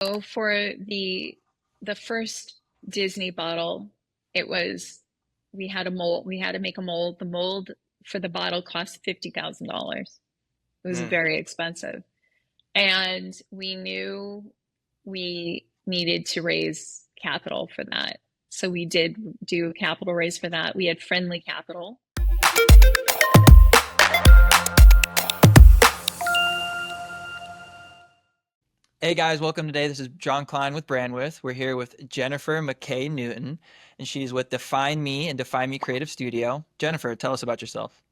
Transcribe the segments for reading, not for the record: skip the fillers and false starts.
So for the first Disney bottle, it was we had a mold. We had to make a mold. The mold for the bottle cost $50,000. It was Mm. very expensive. And we knew we needed to raise capital for that. So we did do a capital raise for that. We had friendly capital. Hey guys, welcome today. This is John Klein with Brandwidth. We're here with Jennifer McKay Newton, and she's with DefineMe and DefineMe Creative Studio. Jennifer, tell us about yourself.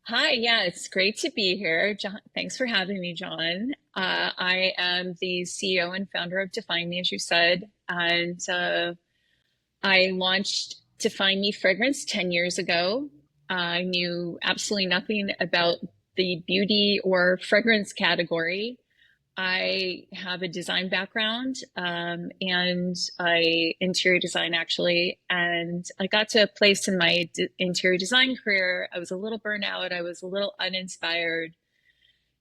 Hi, yeah, it's great to be here. John, thanks for having me, John. I am the CEO and founder of DefineMe, as you said, and I launched DefineMe fragrance 10 years ago. I knew absolutely nothing about the beauty or fragrance category. I have a design background, and interior design actually. And I got to a place in my interior design career. I was a little burnout. I was a little uninspired.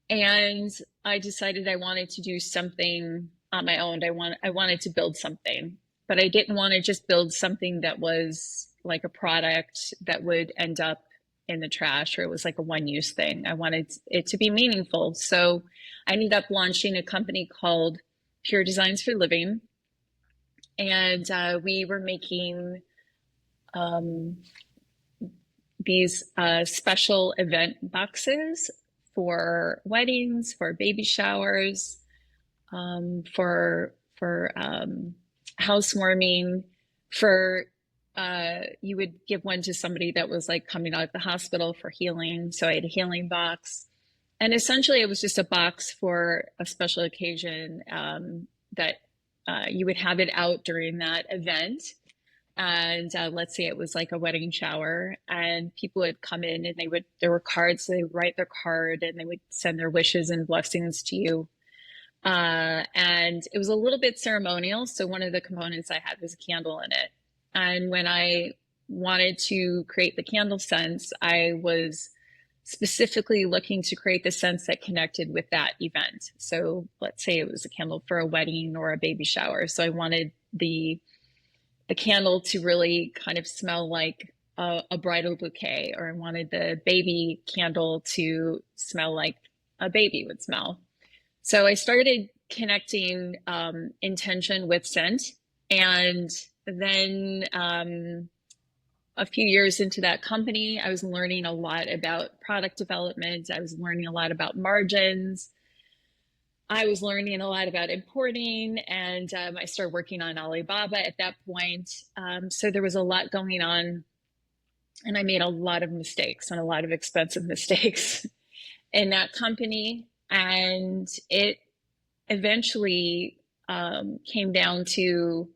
And I decided I wanted to do something on my own. I wanted to build something, but I didn't want to just build something that was like a product that would end up in the trash or it was like a one-use thing. I wanted it to be meaningful. So I ended up launching a company called Pure Designs for Living, and we were making um, these special event boxes for weddings, for baby showers, for housewarming, for you would give one to somebody that was like coming out of the hospital for healing. So I had a healing box. And essentially, it was just a box for a special occasion that you would have it out during that event. And let's say it was like a wedding shower, and people would come in and there were cards, so they would write their card and they would send their wishes and blessings to you. And it was a little bit ceremonial. So one of the components I had was a candle in it. And when I wanted to create the candle scents, I was specifically looking to create the scents that connected with that event. So let's say it was a candle for a wedding or a baby shower. So I wanted the candle to really kind of smell like a bridal bouquet, or I wanted the baby candle to smell like a baby would smell. So I started connecting intention with scent. And then a few years into that company, I was learning a lot about product development. I was learning a lot about margins. I was learning a lot about importing, and I started working on Alibaba at that point. So there was a lot going on, and I made a lot of mistakes and a lot of expensive mistakes in that company. And it eventually came down to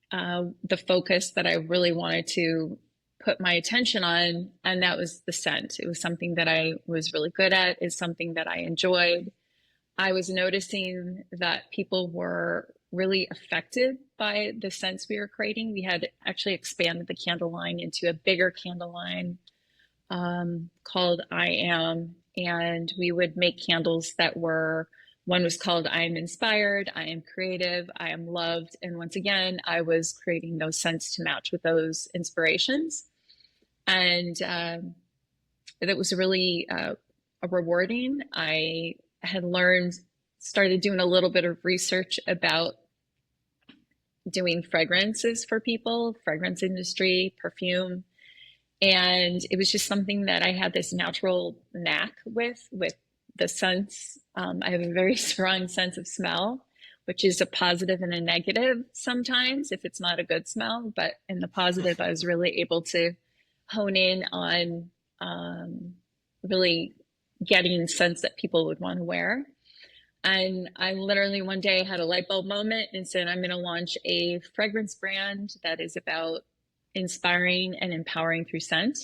the focus that I really wanted to put my attention on, and that was the scent. It was something that I was really good at, is something that I enjoyed. I was noticing that people were really affected by the scents we were creating. We had actually expanded the candle line into a bigger candle line called I Am. And we would make candles that were, one was called I Am Inspired, I Am Creative, I Am Loved. And once again, I was creating those scents to match with those inspirations. And that was really rewarding. I had started doing a little bit of research about doing fragrances for people, fragrance industry, perfume. And it was just something that I had this natural knack with the scents. I have a very strong sense of smell, which is a positive and a negative sometimes if it's not a good smell. But in the positive, I was really able to hone in on really getting scents that people would want to wear. And I literally one day had a light bulb moment and said, I'm going to launch a fragrance brand that is about inspiring and empowering through scent.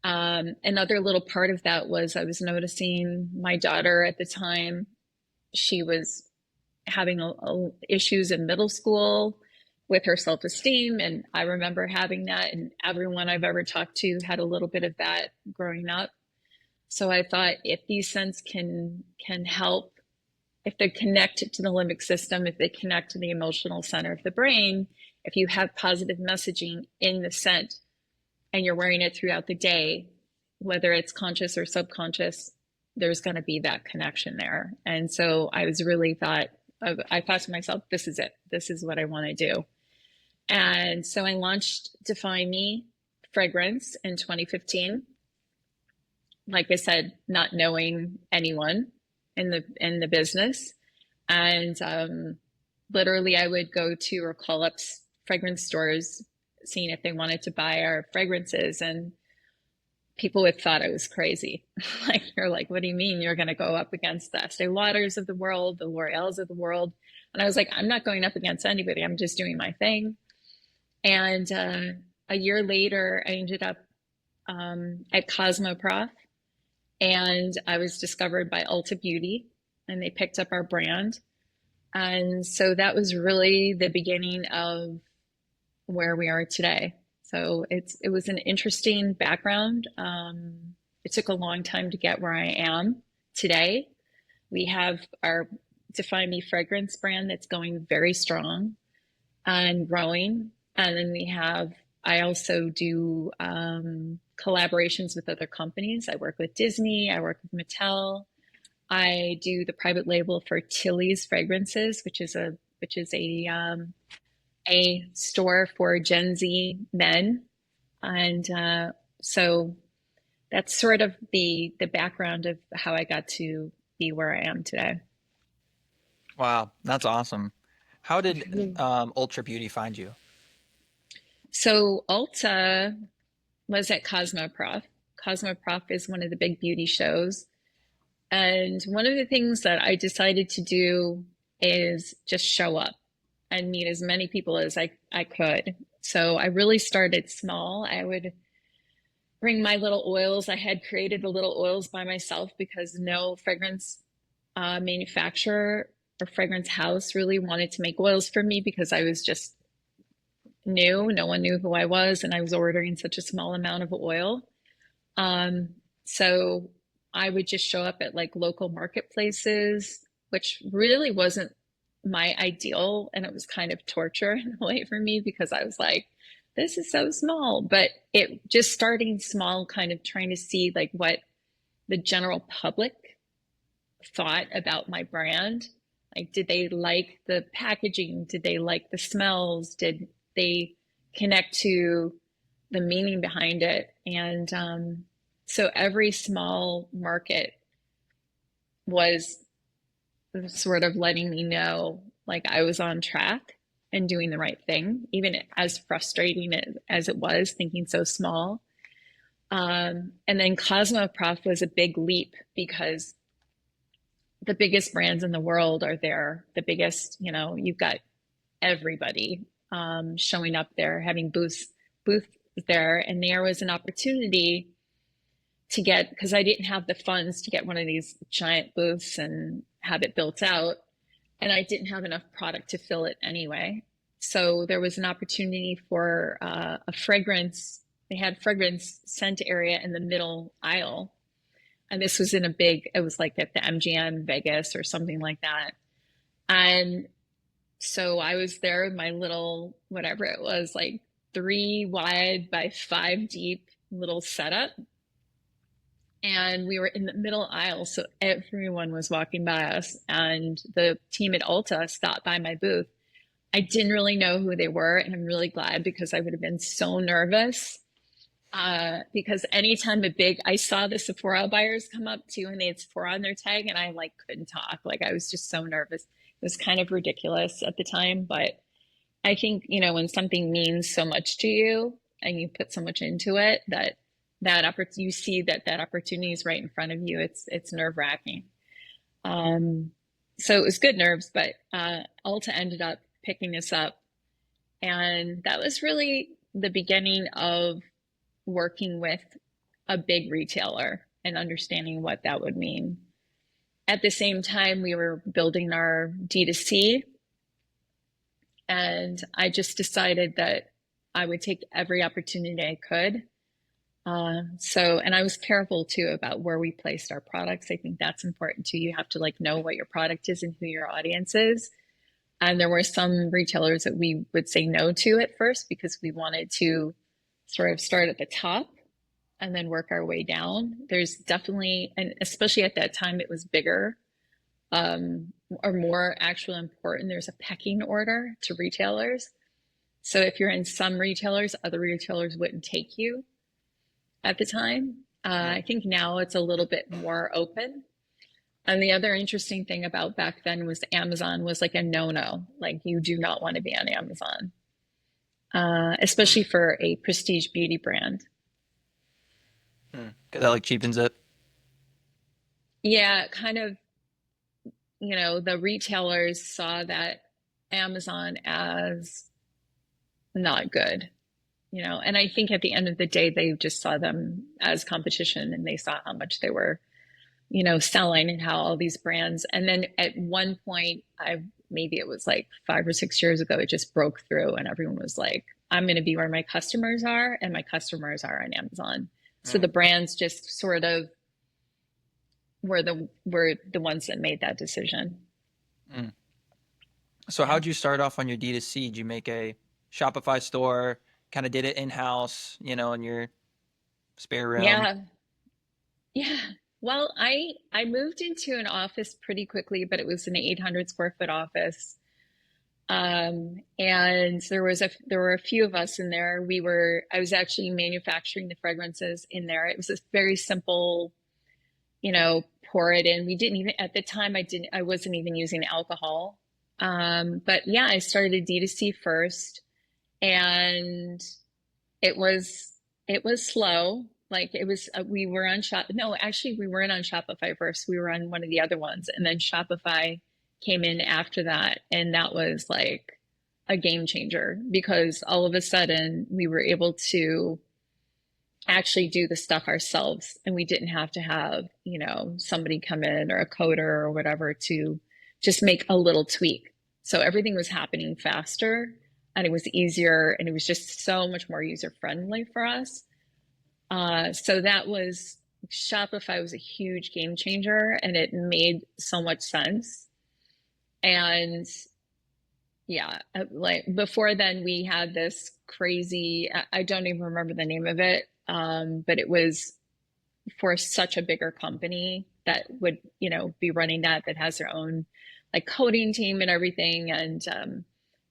Another little part of that was I was noticing my daughter at the time, she was having issues in middle school with her self-esteem. And I remember having that, and everyone I've ever talked to had a little bit of that growing up. So I thought if these scents can help if they connect to the limbic system, if they connect to the emotional center of the brain, if you have positive messaging in the scent and you're wearing it throughout the day, whether it's conscious or subconscious, there's going to be that connection there. And so I thought to myself, this is it. This is what I want to do. And so I launched DefineMe fragrance in 2015. Like I said, not knowing anyone in the business, and literally I would go to or call up fragrance stores, seeing if they wanted to buy our fragrances, and people would thought I was crazy. Like, they're like, what do you mean you're going to go up against the Estee Lauders of the world, the L'Oreals of the world? And I was like, I'm not going up against anybody. I'm just doing my thing. And a year later, I ended up at Cosmoprof, and I was discovered by Ulta Beauty, and they picked up our brand. And so that was really the beginning of where we are today. So it was an interesting background. It took a long time to get where I am today. We have our Define Me fragrance brand that's going very strong and growing. And then I also do collaborations with other companies. I work with Disney, I work with Mattel. I do the private label for Tilly's Fragrances, which is a store for Gen Z men. And so that's sort of the background of how I got to be where I am today. Wow, that's awesome. How did Ultra Beauty find you? So Ulta was at Cosmoprof. Cosmoprof is one of the big beauty shows. And one of the things that I decided to do is just show up and meet as many people as I could. So I really started small. I would bring my little oils. I had created the little oils by myself because no fragrance manufacturer or fragrance house really wanted to make oils for me because I was just new. No one knew who I was, and I was ordering such a small amount of oil. So I would just show up at like local marketplaces, which really wasn't my ideal. And it was kind of torture in a way for me because I was like, this is so small. But it just starting small, kind of trying to see like what the general public thought about my brand. Like, did they like the packaging? Did they like the smells? Did they connect to the meaning behind it? And so every small market was sort of letting me know like I was on track and doing the right thing, even as frustrating as it was, thinking so small. And then Cosmoprof was a big leap because the biggest brands in the world are there. The biggest, you've got everybody showing up there, having booths there. And there was an opportunity to get, because I didn't have the funds to get one of these giant booths and have it built out. And I didn't have enough product to fill it anyway. So there was an opportunity for a fragrance. They had fragrance scent area in the middle aisle. And this was it was like at the MGM Vegas or something like that. And so I was there with my little, whatever it was, like 3 wide by 5 deep little setup. And we were in the middle aisle, so everyone was walking by us. And the team at Ulta stopped by my booth. I didn't really know who they were, and I'm really glad because I would have been so nervous. Because anytime I saw the Sephora buyers come up too, and they had Sephora on their tag, and I like couldn't talk. Like I was just so nervous. It was kind of ridiculous at the time, but I think, when something means so much to you and you put so much into it you see that opportunity is right in front of you. It's nerve wracking. So it was good nerves, but Ulta ended up picking us up, and that was really the beginning of working with a big retailer and understanding what that would mean. At the same time, we were building our D2C, and I just decided that I would take every opportunity I could And I was careful too about where we placed our products. I think that's important too. You have to like know what your product is and who your audience is. And there were some retailers that we would say no to at first because we wanted to sort of start at the top and then work our way down. There's definitely, and especially at that time, it was bigger or more actually important. There's a pecking order to retailers. So if you're in some retailers, other retailers wouldn't take you at the time. I think now it's a little bit more open. And the other interesting thing about back then was Amazon was like a no-no. Like you do not want to be on Amazon, especially for a prestige beauty brand. Because that like cheapens it. Yeah, kind of, the retailers saw that Amazon as not good, and I think at the end of the day, they just saw them as competition and they saw how much they were, selling and how all these brands. And then at one point, maybe it was like 5 or 6 years ago, it just broke through and everyone was like, I'm going to be where my customers are, and my customers are on Amazon. So the brands just sort of were the ones that made that decision. Mm. So Yeah. how'd you start off on your D2C? Did you make a Shopify store, kind of did it in-house, in your spare room? Yeah. Yeah. Well, I moved into an office pretty quickly, but it was an 800 square foot office. And there were a few of us in there. I was actually manufacturing the fragrances in there. It was a very simple, pour it in. We didn't even, at the time, I wasn't even using alcohol. But yeah, I started D2C first, and it was, it was slow. Like it was, we were on no, actually we weren't on Shopify first. We were on one of the other ones, and then Shopify came in after that. And that was like a game changer because all of a sudden we were able to actually do the stuff ourselves, and we didn't have to have, somebody come in or a coder or whatever to just make a little tweak. So everything was happening faster and it was easier and it was just so much more user friendly for us. So that was Shopify was a huge game changer and it made so much sense. And yeah, like before then we had this crazy, I don't even remember the name of it, but it was for such a bigger company that would, be running that has their own like coding team and everything. And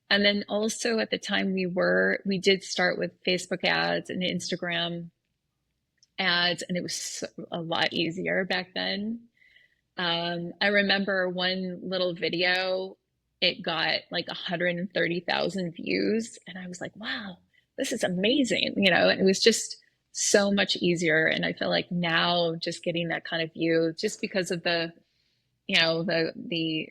then also at the time we did start with Facebook ads and Instagram ads, and it was a lot easier back then. I remember one little video, it got like 130,000 views, and I was like, wow, this is amazing, and it was just so much easier. And I feel like now just getting that kind of view, just because of the, the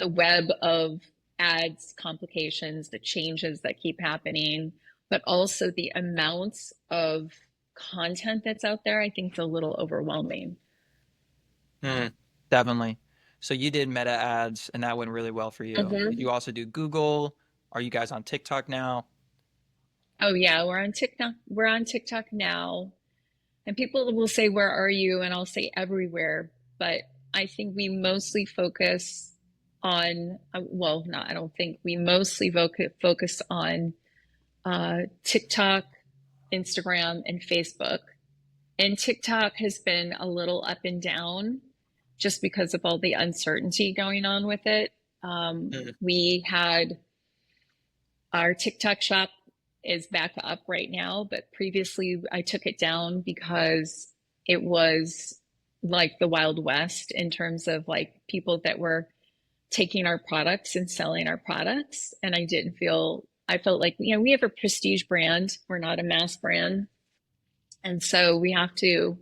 web of ads complications, the changes that keep happening, but also the amounts of content that's out there, I think it's a little overwhelming. Mm, definitely. So you did Meta ads and that went really well for you. Did Mhm. you also do Google? Are you guys on TikTok now? Oh yeah, we're on TikTok. We're on TikTok now. And people will say, "Where are you?" And I'll say everywhere. But I think we mostly focus on, well, no, I don't think we mostly focus on TikTok, Instagram, and Facebook. And TikTok has been a little up and down just because of all the uncertainty going on with it. Mm, We had our TikTok shop is back up right now, but previously I took it down because it was like the Wild West in terms of like people that were taking our products and selling our products. And I felt like, we have a prestige brand, we're not a mass brand. And so we have to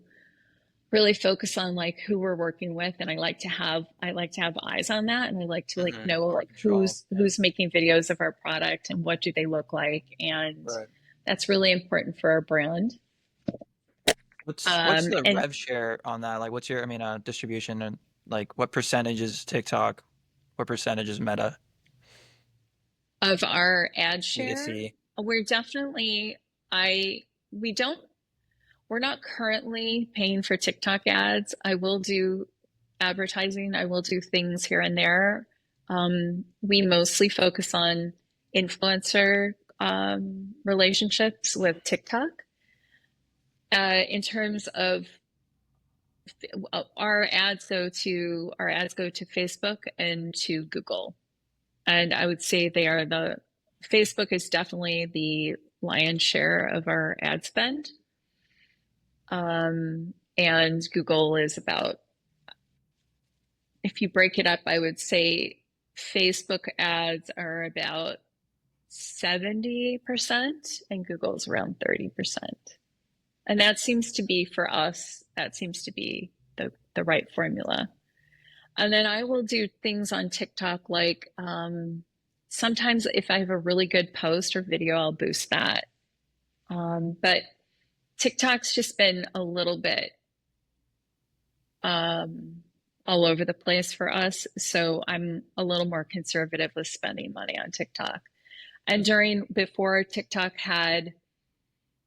really focus on like who we're working with, and I like to have eyes on that, and I like to like mhm. know More like control. Yeah. who's making videos of our product and what do they look like, and Right. that's really important for our brand. What's the And rev share on that? Like what's your, distribution and like what percentage is TikTok? What percentage is Meta? of our ad share, D2C. we're definitely I we don't we're not currently paying for TikTok ads. I will do advertising. I will do things here and there. We mostly focus on influencer relationships with TikTok. In terms of our ads go to Facebook and to Google. And I would say Facebook is definitely the lion's share of our ad spend. And Google is about, if you break it up, I would say Facebook ads are about 70% and Google's around 30%. And that seems to be, for us, that seems to be the right formula. And then I will do things on TikTok like sometimes if I have a really good post or video, I'll boost that. But TikTok's just been a little bit all over the place for us. So I'm a little more conservative with spending money on TikTok. And before TikTok had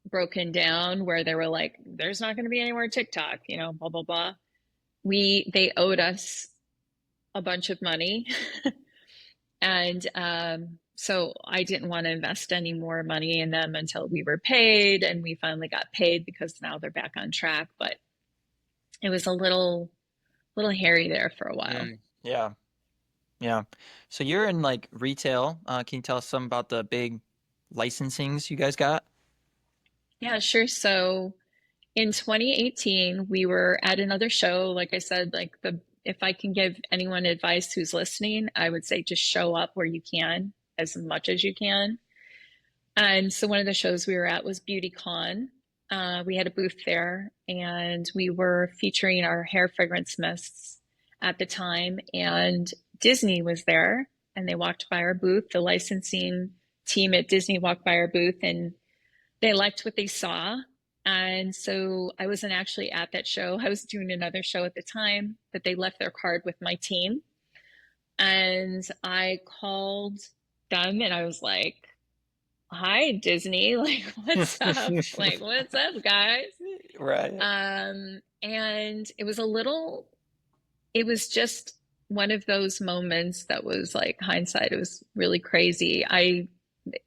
broken down, where they were like, there's not going to be any more TikTok, blah, blah, blah. They owed us a bunch of money. And so I didn't want to invest any more money in them until we were paid. And we finally got paid because now they're back on track. But it was a little hairy there for a while. Yeah. Yeah. So you're in like retail. Can you tell us some about the big licensings you guys got? Yeah, sure. So in 2018, we were at another show. Like I said, if I can give anyone advice who's listening, I would say just show up where you can, as much as you can. And so one of the shows we were at was BeautyCon. We had a booth there, and we were featuring our hair fragrance mists at the time. And Disney was there, and they walked by our booth. The licensing team at Disney walked by our booth, and they liked what they saw. And so I wasn't actually at that show. I was doing another show at the time, but they left their card with my team. And I called them and I was like, hi, Disney. Like, what's up? Like, what's up, guys? Right. And it was just one of those moments that was like hindsight. It was really crazy.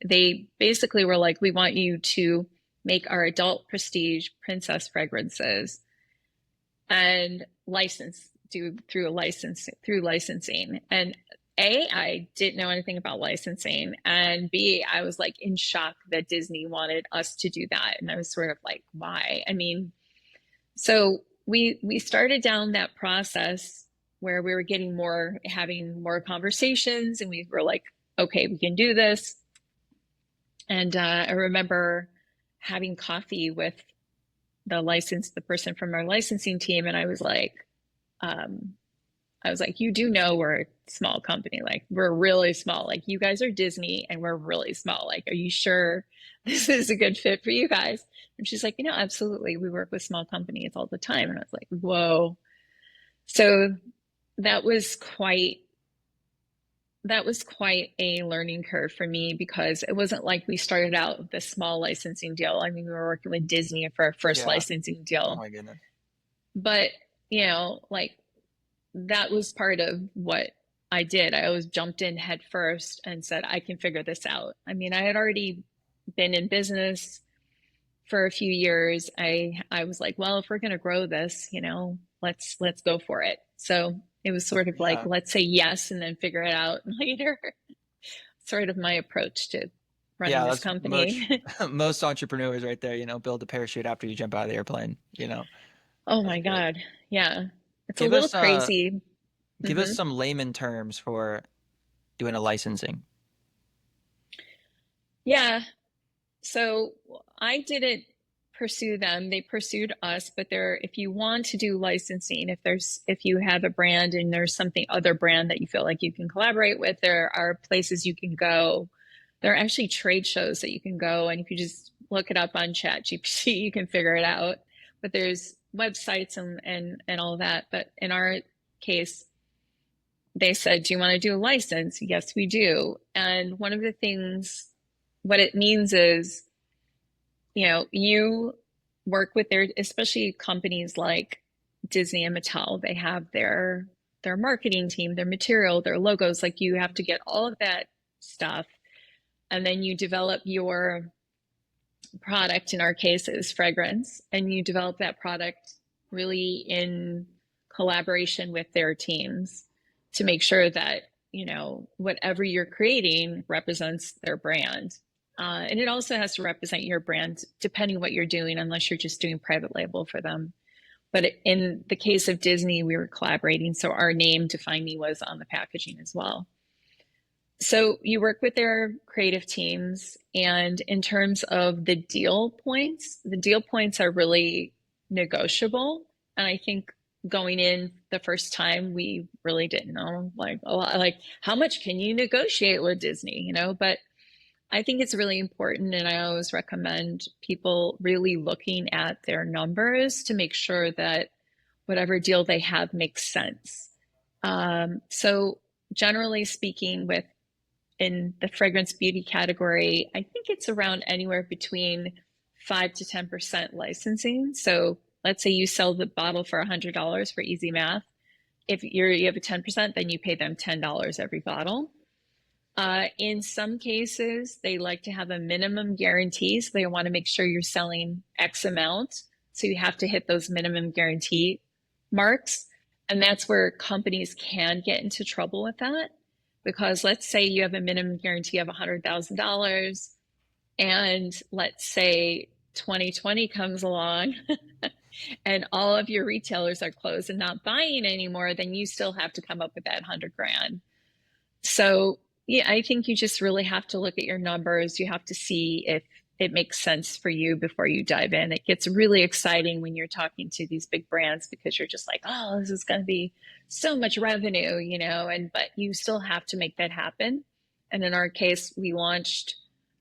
They basically were like, we want you to make our adult prestige princess fragrances and through licensing. And I didn't know anything about licensing, and B, I was like in shock that Disney wanted us to do that. And I was sort of like, why? I mean, so we started down that process where we were having more conversations, and we were like, okay, we can do this. And I remember having coffee with the person from our licensing team, and I was like, you do know we're a small company, like we're really small, like you guys are Disney and we're really small. Like, are you sure this is a good fit for you guys? And she's like, absolutely. We work with small companies all the time. And I was like, whoa. So that was quite a learning curve for me, because it wasn't like we started out with a small licensing deal. I mean, we were working with Disney for our first Yeah. licensing Oh deal. my goodness. But, like that was part of what I did. I always jumped in head first and said, I can figure this out. I mean, I had already been in business for a few years. I was like, well, if we're going to grow this, let's go for it. So it was sort of like, Yeah. let's say yes and then figure it out later. Sort of my approach to running Yeah, this that's much company. most entrepreneurs right there, build a parachute after you jump out of the airplane. Oh That's my great. God. Yeah. It's a Give little us crazy. give us Hmm. some layman terms for doing a licensing. Yeah. So I didn't pursue them. They pursued us, but if you want to do licensing, if you have a brand and there's something other brand that you feel like you can collaborate with, there are places you can go. There are actually trade shows that you can go, and if you just look it up on ChatGPT, you can figure it out. But there's websites and all that. But in our case, they said, do you want to do a license? Yes, we do. And one of the things, what it means is, you work with their, especially companies like Disney and Mattel. They have their marketing team, their material, their logos. Like you have to get all of that stuff, and then you develop your product. In our case, is fragrance, and you develop that product really in collaboration with their teams to make sure that whatever you're creating represents their brand. And it also has to represent your brand depending what you're doing, unless you're just doing private label for them. But in the case of Disney, we were collaborating, so our name DefineMe was on the packaging as well. So you work with their creative teams, and in terms of the deal points are really negotiable. And I think going in the first time, we really didn't know like a lot, like how much can you negotiate with Disney, but I think it's really important, and I always recommend people really looking at their numbers to make sure that whatever deal they have makes sense. So generally speaking, in the fragrance beauty category, I think it's around anywhere between 5 to 10% licensing. So let's say you sell the bottle for $100 for easy math. If you have a 10%, then you pay them $10 every bottle. In some cases, they like to have a minimum guarantee. So they want to make sure you're selling X amount. So you have to hit those minimum guarantee marks. And that's where companies can get into trouble with that. Because let's say you have a minimum guarantee of $100,000, and let's say 2020 comes along and all of your retailers are closed and not buying anymore, then you still have to come up with that 100 grand. So yeah, I think you just really have to look at your numbers. You have to see if it makes sense for you before you dive in. It gets really exciting when you're talking to these big brands because you're just like, oh, this is going to be so much revenue, but you still have to make that happen. And in our case, we launched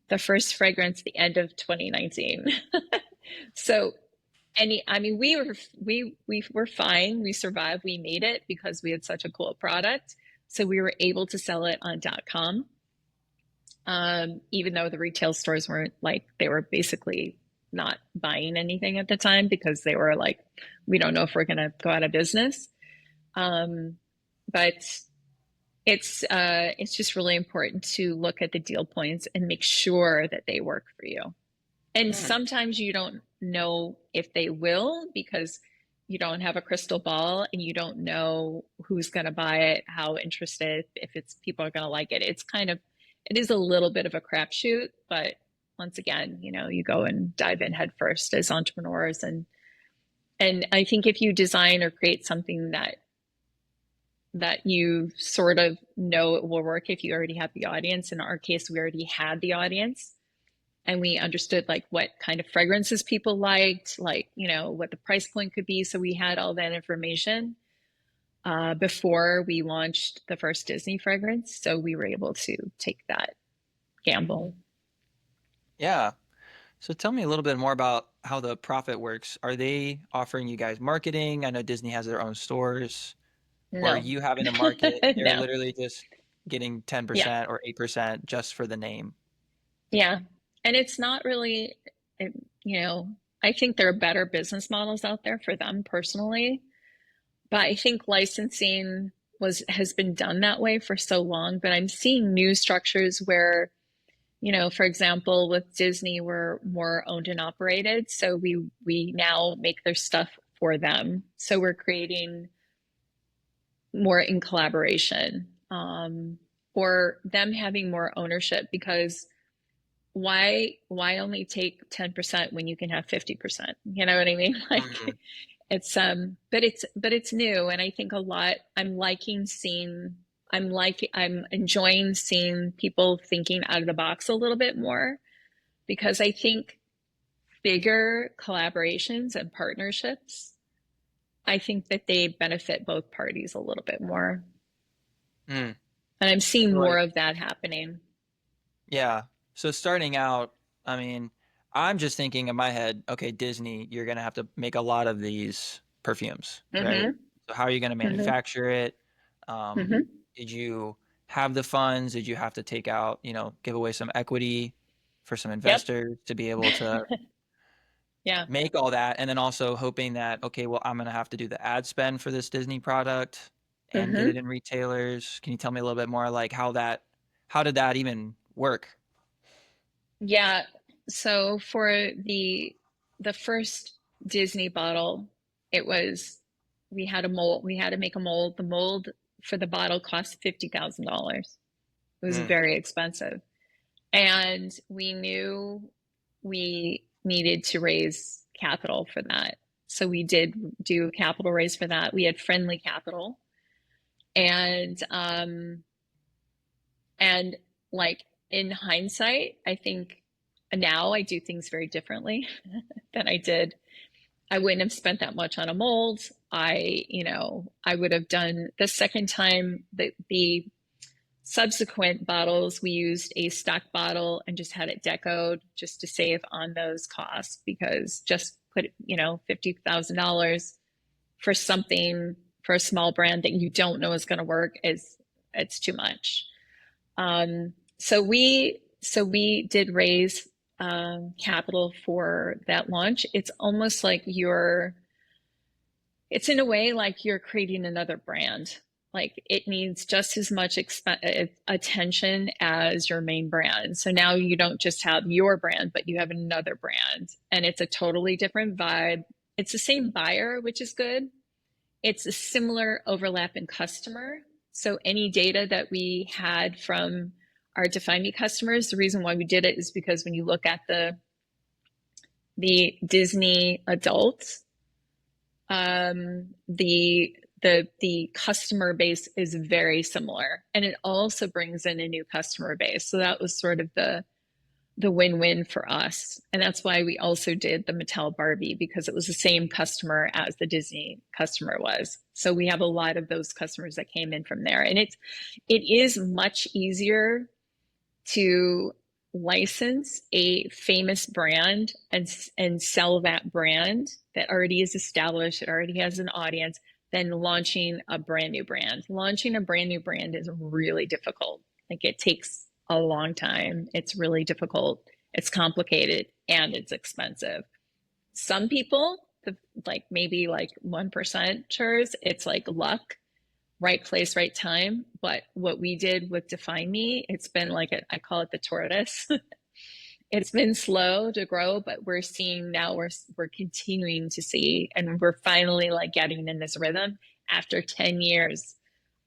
the first fragrance the end of 2019. So we were fine. We survived. We made it because we had such a cool product. So we were able to sell it on .com. Even though the retail stores weren't they were basically not buying anything at the time because they were like, we don't know if we're going to go out of business. But it's just really important to look at the deal points and make sure that they work for you. And sometimes you don't know if they will because you don't have a crystal ball and you don't know who's going to buy it, how interested, if people are going to like it. It is a little bit of a crapshoot, but once again, you go and dive in head first as entrepreneurs. And I think if you design or create something that you sort of know it will work if you already have the audience. In our case, we already had the audience and we understood what kind of fragrances people liked, what the price point could be. So we had all that information before we launched the first Disney fragrance. So we were able to take that gamble. Yeah. So tell me a little bit more about how the profit works. Are they offering you guys marketing? I know Disney has their own stores. Or are No, you having to market and they're no. literally just getting Yeah. 10% or 8% just for the name? Yeah. And it's not really, it, you know, I think there are better business models out there for them personally. But I think licensing has been done that way for so long. But I'm seeing new structures where, for example, with Disney, we're more owned and operated. So we now make their stuff for them. So we're creating more in collaboration, or them having more ownership, because why only take 10% when you can have 50%? You know what I mean? Mhm. Like but it's new, and I think a lot I'm enjoying seeing people thinking out of the box a little bit more, because I think bigger collaborations and partnerships, I think that they benefit both parties a little bit more. Mm. And I'm seeing So more like, of that happening. yeah. So starting out, I mean, I'm just thinking in my head, okay, Disney, you're gonna have to make a lot of these perfumes, right? Hmm. So how are you gonna Hmm. manufacture it? Um, Hmm. did you have the funds? Did you have to take out, give away some equity for some Yep. investors to be able to Yeah. make all that, and then also hoping that, okay, well, I'm gonna have to do the ad spend for this Disney product and get it Hmm. in retailers. Can you tell me a little bit more like how did that even work? Yeah. So for the first Disney bottle, it was we had a mold. We had to make a mold. The mold for the bottle cost $50,000. It was Mm, very expensive. And we knew we needed to raise capital for that. So we did do a capital raise for that. We had friendly capital. And and like in hindsight, I think now I do things very differently than I did. I wouldn't have spent that much on a mold. I would have done the second time the subsequent bottles, we used a stock bottle and just had it decoed just to save on those costs because just put, $50,000 for something for a small brand that you don't know is going to work is it's too much. So we did raise capital for that launch. It's in a way like you're creating another brand. Like it needs just as much attention as your main brand. So now you don't just have your brand, but you have another brand, and it's a totally different vibe. It's the same buyer, which is good. It's a similar overlap in customer. So any data that we had from our DefineMe customers, the reason why we did it is because when you look at the Disney adults, the customer base is very similar, and it also brings in a new customer base. So that was sort of the win-win for us. And that's why we also did the Mattel Barbie, because it was the same customer as the Disney customer was. So we have a lot of those customers that came in from there. And it is much easier to license a famous brand and sell that brand that already is established, it already has an audience, than launching a brand new brand. Launching a brand new brand is really difficult. Like it takes a long time. It's really difficult. It's complicated and it's expensive. Some people, like maybe like 1%ers, it's like luck, right place, right time. But what we did with Define Me, it's been like I call it the tortoise. It's been slow to grow, but we're seeing now we're continuing to see, and we're finally like getting in this rhythm after 10 years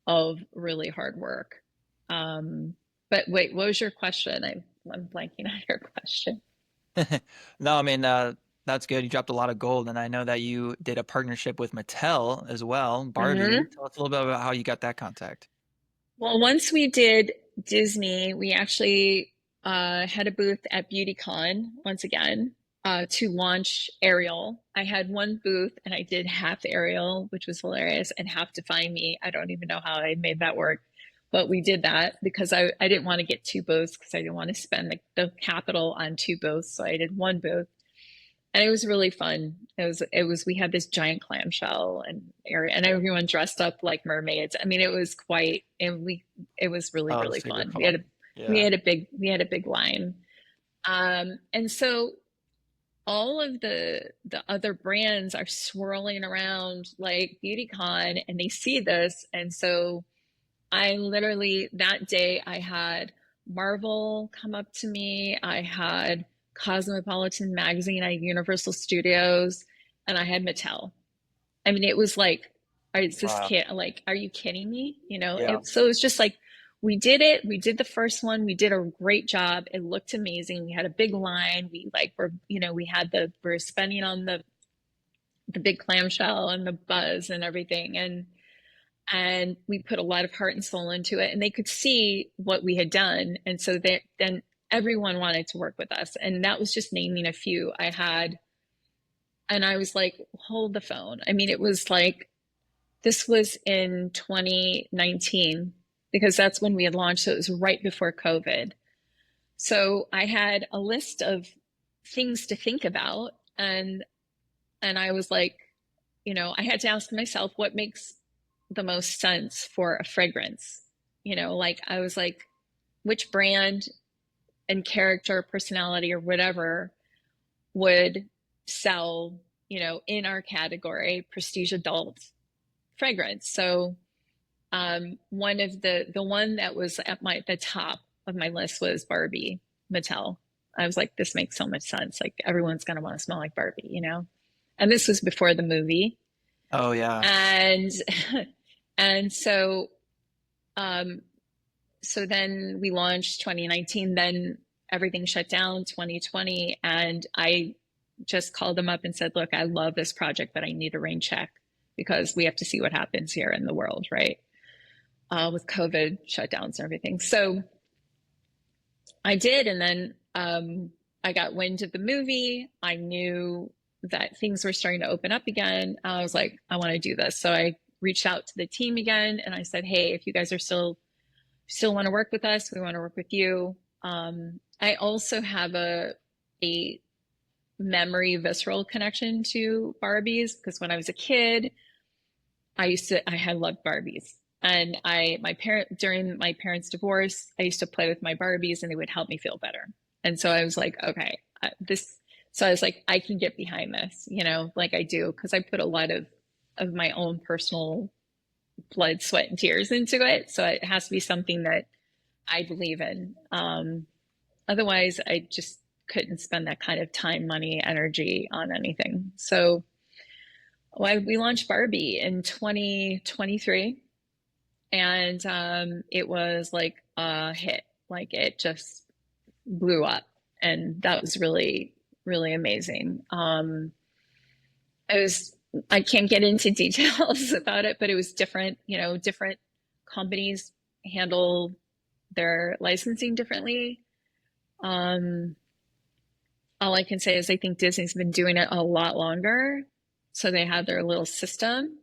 of really hard work. Um, but wait, what was your question? I'm blanking on your question. No, I mean, that's good. You dropped a lot of gold, and I know that you did a partnership with Mattel as well, Barbie. Hmm. Tell us a little bit about how you got that contact. Well, once we did Disney, we actually had a booth at BeautyCon once again to launch Ariel. I had one booth and I did half Ariel, which was hilarious, and half Define Me. I don't even know how I made that work, but we did that because I didn't want to get two booths because I didn't want to spend the capital on two booths. So I did one booth, and it was really fun. It was we had this giant clamshell and everyone dressed up like mermaids. I mean, it was quite and we it was really Oh, really super fun. We had a fun. we Yeah. had a big we had a big line. And so all of the other brands are swirling around like BeautyCon and they see this, and so I literally that day I had Marvel come up to me, I had Cosmopolitan Magazine, I had Universal Studios, and I had Mattel. I mean, it was like, is this Wow. kid like, are you kidding me? Yeah. So it was just like we did it. We did the first one. We did a great job. It looked amazing. We had a big line. We had we're spending on the big clamshell and the buzz and everything. And we put a lot of heart and soul into it, and they could see what we had done, and so then everyone wanted to work with us, and that was just naming a few. And I was like, hold the phone. I mean, it was like this was in 2019 because that's when we had launched, so it was right before COVID. So I had a list of things to think about, and I was like, I had to ask myself what makes the most sense for a fragrance. Like I was like, which brand and character, personality, or whatever would sell, in our category, prestige adult fragrance. So one of the one that was at the top of my list was Barbie Mattel. I was like, this makes so much sense. Like everyone's gonna want to smell like Barbie. And this was before the movie. Oh yeah. And and um so then we launched 2019, then everything shut down 2020, and I just called them up and said, look, I love this project, but I need a rain check because we have to see what happens here in the world, right? With COVID shutdowns and everything. So I did. And then I got wind of the movie. I knew that things were starting to open up again. I was like, I want to do this. So I reached out to the team again and I said, hey, if you guys are still want to work with us, we want to work with you. I also have a memory visceral connection to Barbies because when I was a kid, I had loved Barbies. And during my parents' divorce, I used to play with my Barbies and they would help me feel better. And so I was like, okay, so I was like, I can get behind this, like I do, because I put a lot of my own personal blood, sweat, and tears into it. So it has to be something that I believe in. Otherwise, I just couldn't spend that kind of time, money, energy on anything. So we launched Barbie in 2023, and it was like a hit. Like it just blew up, and that was really, really amazing. I can't get into details about it, but it was different. Different companies handle their licensing differently. All I can say is I think Disney's been doing it a lot longer, so they have their little system,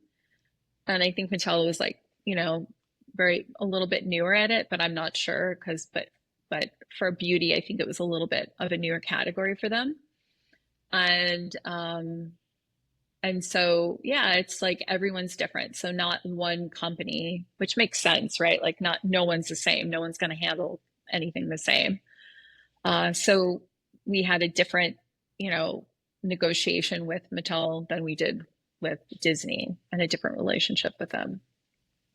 and I think Mattel was like, a little bit newer at it, but I'm not sure but for beauty, I think it was a little bit of a newer category for them, and so yeah, it's like everyone's different, so not one company, which makes sense, right? Like no one's the same, no one's going to handle anything the same. So we had a different, negotiation with Mattel than we did with Disney, and a different relationship with them.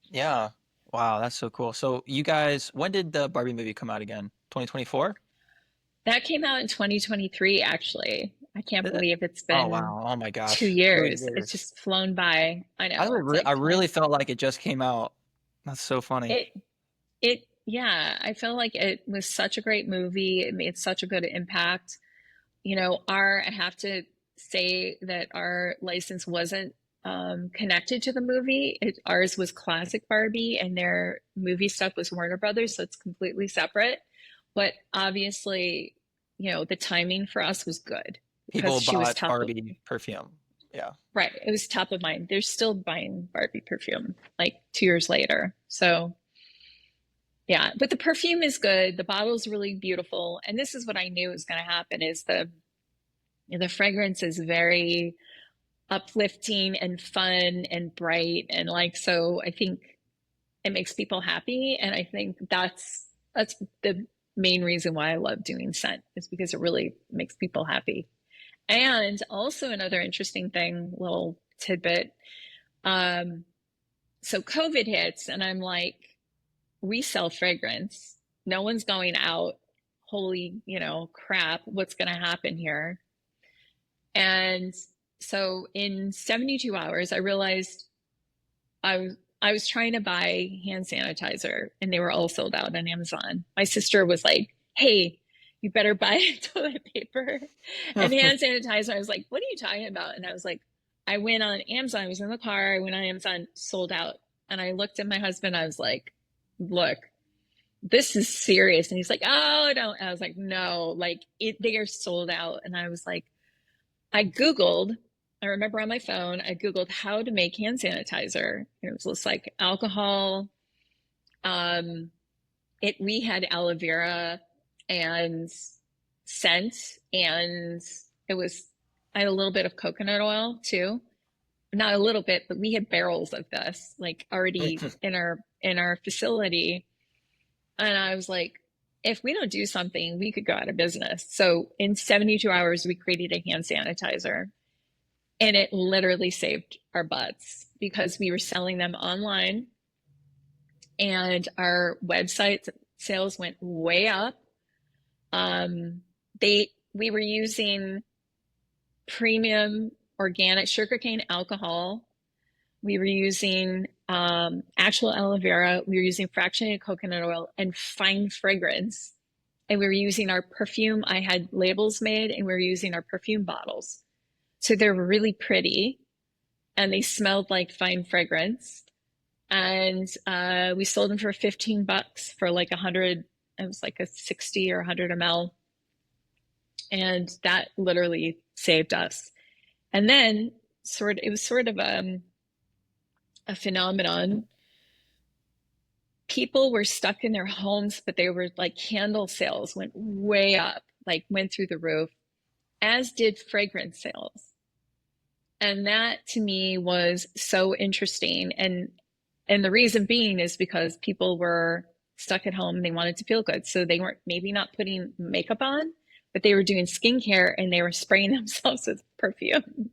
Yeah. Wow, that's so cool. So you guys, when did the Barbie movie come out again? 2024? That came out in 2023, actually. I can't Did it? believe it's Oh been wow. Oh my two gosh. 2 years. It's years. just flown by. I know. It's I like really 20. felt like it just came out. That's so funny. It, yeah, I feel like it was such a great movie. It made such a good impact. I have to say that our license wasn't connected to the movie. Ours was classic Barbie, and their movie stuff was Warner Brothers, so it's completely separate. But obviously, the timing for us was good because People she was bought top of, Barbie perfume. Yeah. right. It was top of mind. They're still buying Barbie perfume like 2 years later. So yeah, but the perfume is good. The bottle's really beautiful. And this is what I knew was going to happen is the fragrance is very uplifting and fun and bright, and like, so I think it makes people happy, and I think that's the main reason why I love doing scent, is because it really makes people happy. And also another interesting thing, little tidbit, um so COVID hits and I'm like, we sell fragrance, no one's going out, holy, crap, what's going to happen here? And so in 72 hours, I realized I was trying to buy hand sanitizer and they were all sold out on Amazon. My sister was like, "Hey, you better buy toilet paper and hand sanitizer." I was like, "What are you talking about?" And I was like, I went on Amazon. I was in the car. I went on Amazon, sold out. And I looked at my husband. I was like, "Look, this is serious." And he's like, "Oh, don't." I was like, "No, like they are sold out." And I was like, I Googled, I remember on my phone, I Googled how to make hand sanitizer. It was just like alcohol. Um, we had aloe vera and scent, and it was, I had a little bit of coconut oil too. Not a little bit, but we had barrels of this like already in our facility. And I was like, if we don't do something, we could go out of business. So in 72 hours, we created a hand sanitizer, and it literally saved our butts because we were selling them online, and our website sales went way up. We were using premium organic sugarcane alcohol. We were using actual aloe vera. We were using fractionated coconut oil and fine fragrance. And we were using our perfume. I had labels made, and we were using our perfume bottles. So they were really pretty, and they smelled like fine fragrance. And we sold them for $15 for like 100. It was like a 60 or 100 ml. And that literally saved us. And then it was sort of a phenomenon. People were stuck in their homes, but they were like candle sales went way up, like went through the roof, as did fragrance sales. And that to me was so interesting. And the reason being is because people were stuck at home and they wanted to feel good. So they weren't maybe not putting makeup on, but they were doing skincare, and they were spraying themselves with perfume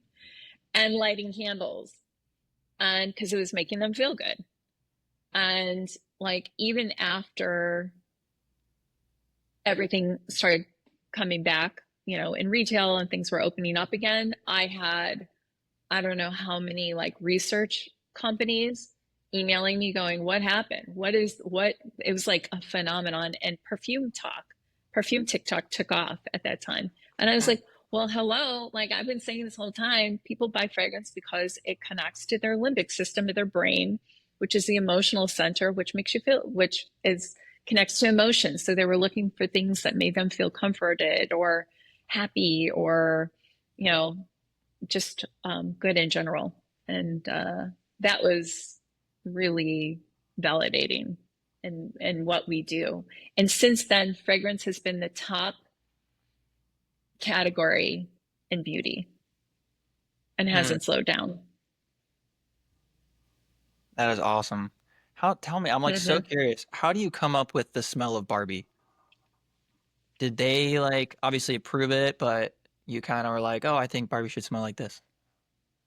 and lighting candles, and because it was making them feel good. And like even after everything started coming back, in retail and things were opening up again, I had, I don't know how many like research companies emailing me going, what happened? It was like a phenomenon. And perfume TikTok took off at that time. And I was like, well, hello, like I've been saying this whole time, people buy fragrance because it connects to their limbic system, to their brain, which is the emotional center, which makes you feel, connects to emotions. So they were looking for things that made them feel comforted or happy or, just good in general. And that was really validating in what we do. And since then, fragrance has been the top category in beauty and Mm, hasn't slowed down. that is awesome. Tell me, I'm like so Mm-hmm. curious. How do you come up with the smell of Barbie? Did they like obviously approve it, but you kind of were like, oh, I think Barbie should smell like this?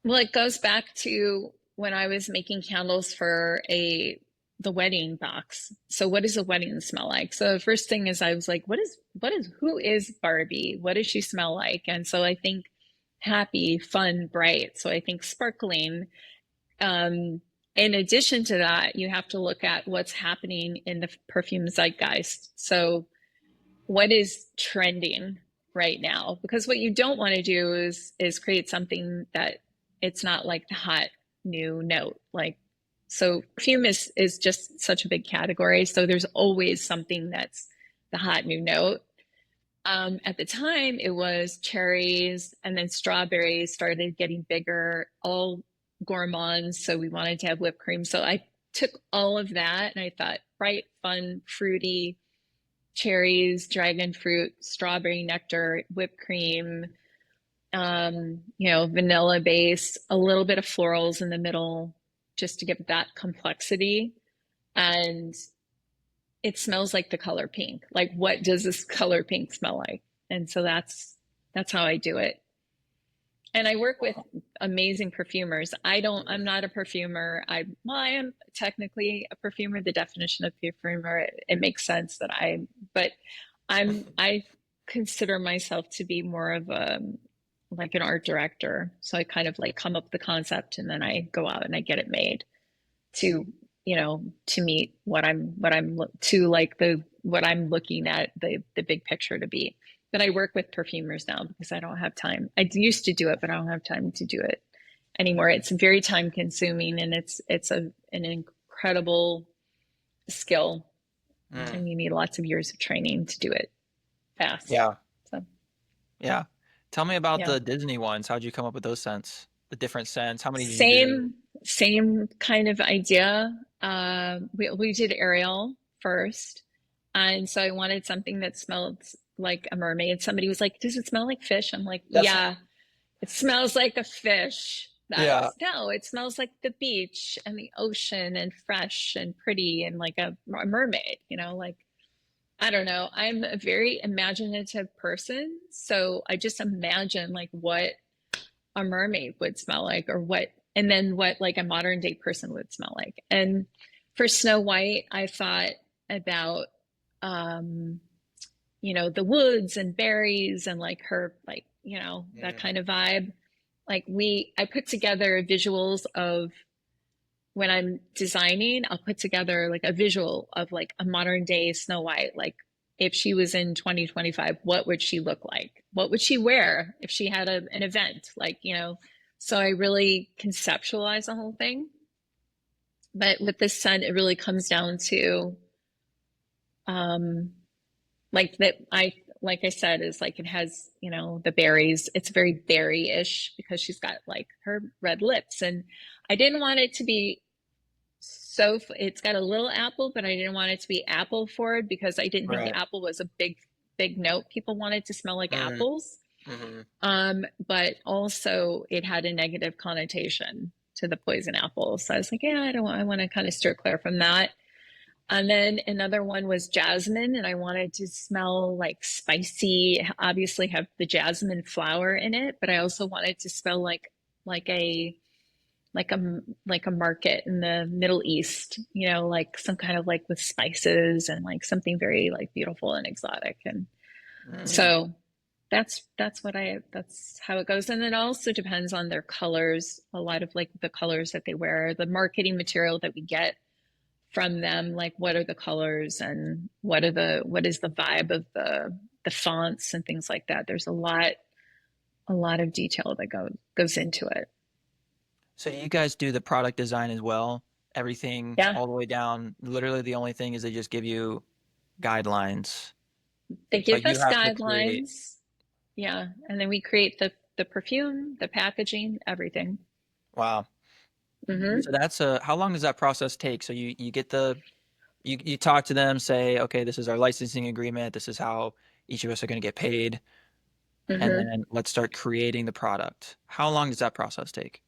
Well, it goes back to when I was making candles for the wedding box. So what does a wedding smell like? So the first thing is I was like, who is Barbie? What does she smell like? And so I think happy, fun, bright. So I think sparkling. Um, in addition to that, you have to look at what's happening in the perfume zeitgeist. So what is trending right now? Because what you don't want to do is create something that it's not like the hot new note. Like, so perfume is just such a big category. So there's always something that's the hot new note. At the time, it was cherries, and then strawberries started getting bigger, all gourmands. So we wanted to have whipped cream. So I took all of that and I thought bright, fun, fruity, cherries, dragon fruit, strawberry nectar, whipped cream, vanilla base, a little bit of florals in the middle, just to give that complexity. And it smells like the color pink. Like, what does this color pink smell like? And so that's how I do it. And I work with amazing perfumers. I'm not a perfumer. I am technically a perfumer. The definition of perfumer, it makes sense but I consider myself to be more of like an art director. So I kind of like come up with the concept, and then I go out and I get it made to, to meet what I'm looking at the big picture to be. But I work with perfumers now because I don't have time. I used to do it, but I don't have time to do it anymore. It's very time consuming, and an incredible skill, Mm, and you need lots of years of training to do it fast. yeah, So yeah. Tell me about yeah, the Disney ones. How'd you come up with those scents? The different scents. How many did you do? same kind of idea. We did Ariel first, and so I wanted something that smelled like a mermaid. Somebody was like, "Does it smell like fish?" I'm like, That's "Yeah, it smells like a fish." yeah. No, it smells like the beach and the ocean and fresh and pretty and like a mermaid, like. I don't know. I'm a very imaginative person, so I just imagine like what a mermaid would smell like or what and then what like a modern day person would smell like. And for Snow White, I thought about um the woods and berries and like her like, that Mm. kind of vibe. Like I put together visuals of when I'm designing, I'll put together like a visual of like a modern day Snow White. Like if she was in 2025, what would she look like? What would she wear if she had an event? So I really conceptualize the whole thing. But with this scent, it really comes down to um, like that like I said, is like it has, the berries. It's very berry-ish because she's got like her red lips. And I didn't want it to be it's got a little apple, but I didn't want it to be apple forward because I didn't think Right. apple was a big note. People wanted to smell like Mm. apples. Hmm. But also it had a negative connotation to the poison apple. So I was like, yeah, I want to kind of steer clear from that. And then another one was jasmine, and I wanted to smell like spicy, obviously have the jasmine flower in it, but I also wanted to smell like a like a like a market in the Middle East, like some kind of like with spices and like something very like beautiful and exotic. And Mm. so that's how it goes. And it also depends on their colors. A lot of like the colors that they wear, the marketing material that we get from them, like what are the colors and what is the vibe of the fonts and things like that. There's a lot of detail that goes into it. So you guys do the product design as well? Everything Yeah. all the way down. Literally the only thing is they just give you guidelines, They but give you us have to create. guidelines. Yeah. And then we create the perfume, the packaging, everything. Wow. Hmm. So that's how long does that process take? So you get you talk to them, say, okay, this is our licensing agreement, this is how each of us are going to get paid, and Hmm. then let's start creating the product. How long does that process take?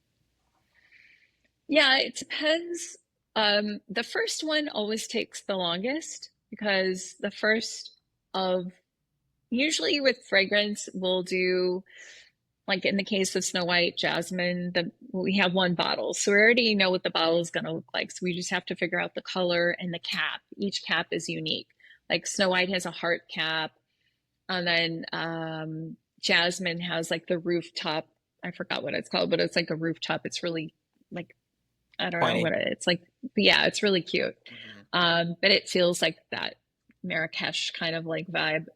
Yeah, it depends. The first one always takes the longest because the first of usually with fragrance, we'll do like in the case of Snow White, Jasmine, we have one bottle. So we already know what the bottle is going to look like. So we just have to figure out the color and the cap. Each cap is unique. Like Snow White has a heart cap, and then Jasmine has like the rooftop. I forgot what it's called, but it's like a rooftop. It's really like, I don't know Pointy. it's like. But yeah, it's really cute. Mhm. But it feels like that Marrakesh kind of like vibe.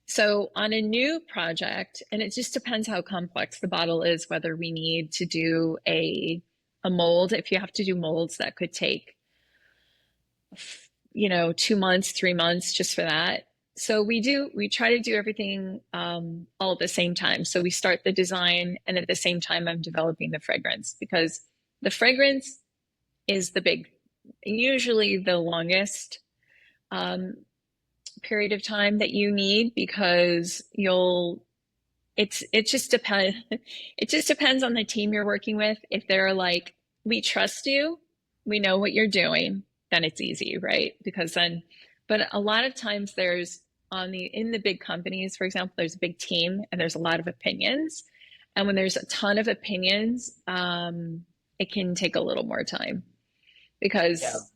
So on a new project, and it just depends how complex the bottle is, whether we need to do a mold. If you have to do molds, that could take, 2 months, 3 months just for that. So we try to do everything all at the same time. So we start the design, and at the same time, I'm developing the fragrance because the fragrance is usually the longest um, period of time that you need because it just depends it just depends on the team you're working with. If they're like, we trust you, we know what you're doing, then it's easy, right? Because then, but a lot of times there's in the big companies, for example, there's a big team and there's a lot of opinions. And when there's a ton of opinions, it can take a little more time Yeah. because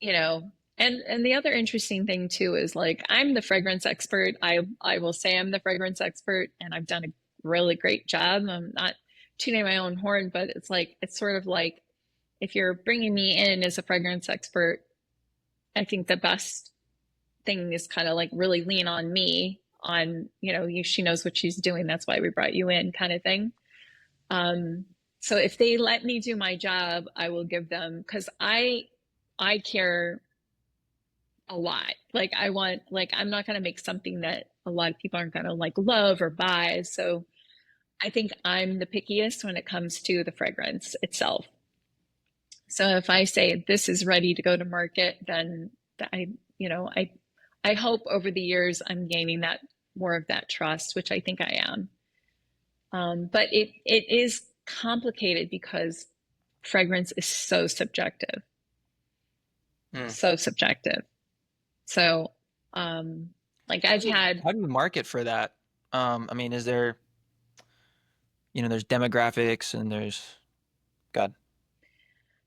you know and the other interesting thing too is like I'm the fragrance expert. I will say I'm the fragrance expert and I've done a really great job. I'm not tooting my own horn, but it's sort of like if you're bringing me in as a fragrance expert, I think the best thing is kind of like really lean on me on she knows what she's doing, that's why we brought you in, kind of thing. um so if they let me do my job, I will give them, because I care a lot. Like I want, like I'm not going to make something that a lot of people aren't going to like love or buy. So I think I'm the pickiest when it comes to the fragrance itself. So if I say this is ready to go to market, then I, you know, I hope over the years I'm gaining that more of that trust, which I think I am. But it is complicated because fragrance is so subjective, Mm. so subjective. So, um, like How I've do you had, how do you market for that? I mean, is there, there's demographics and there's God.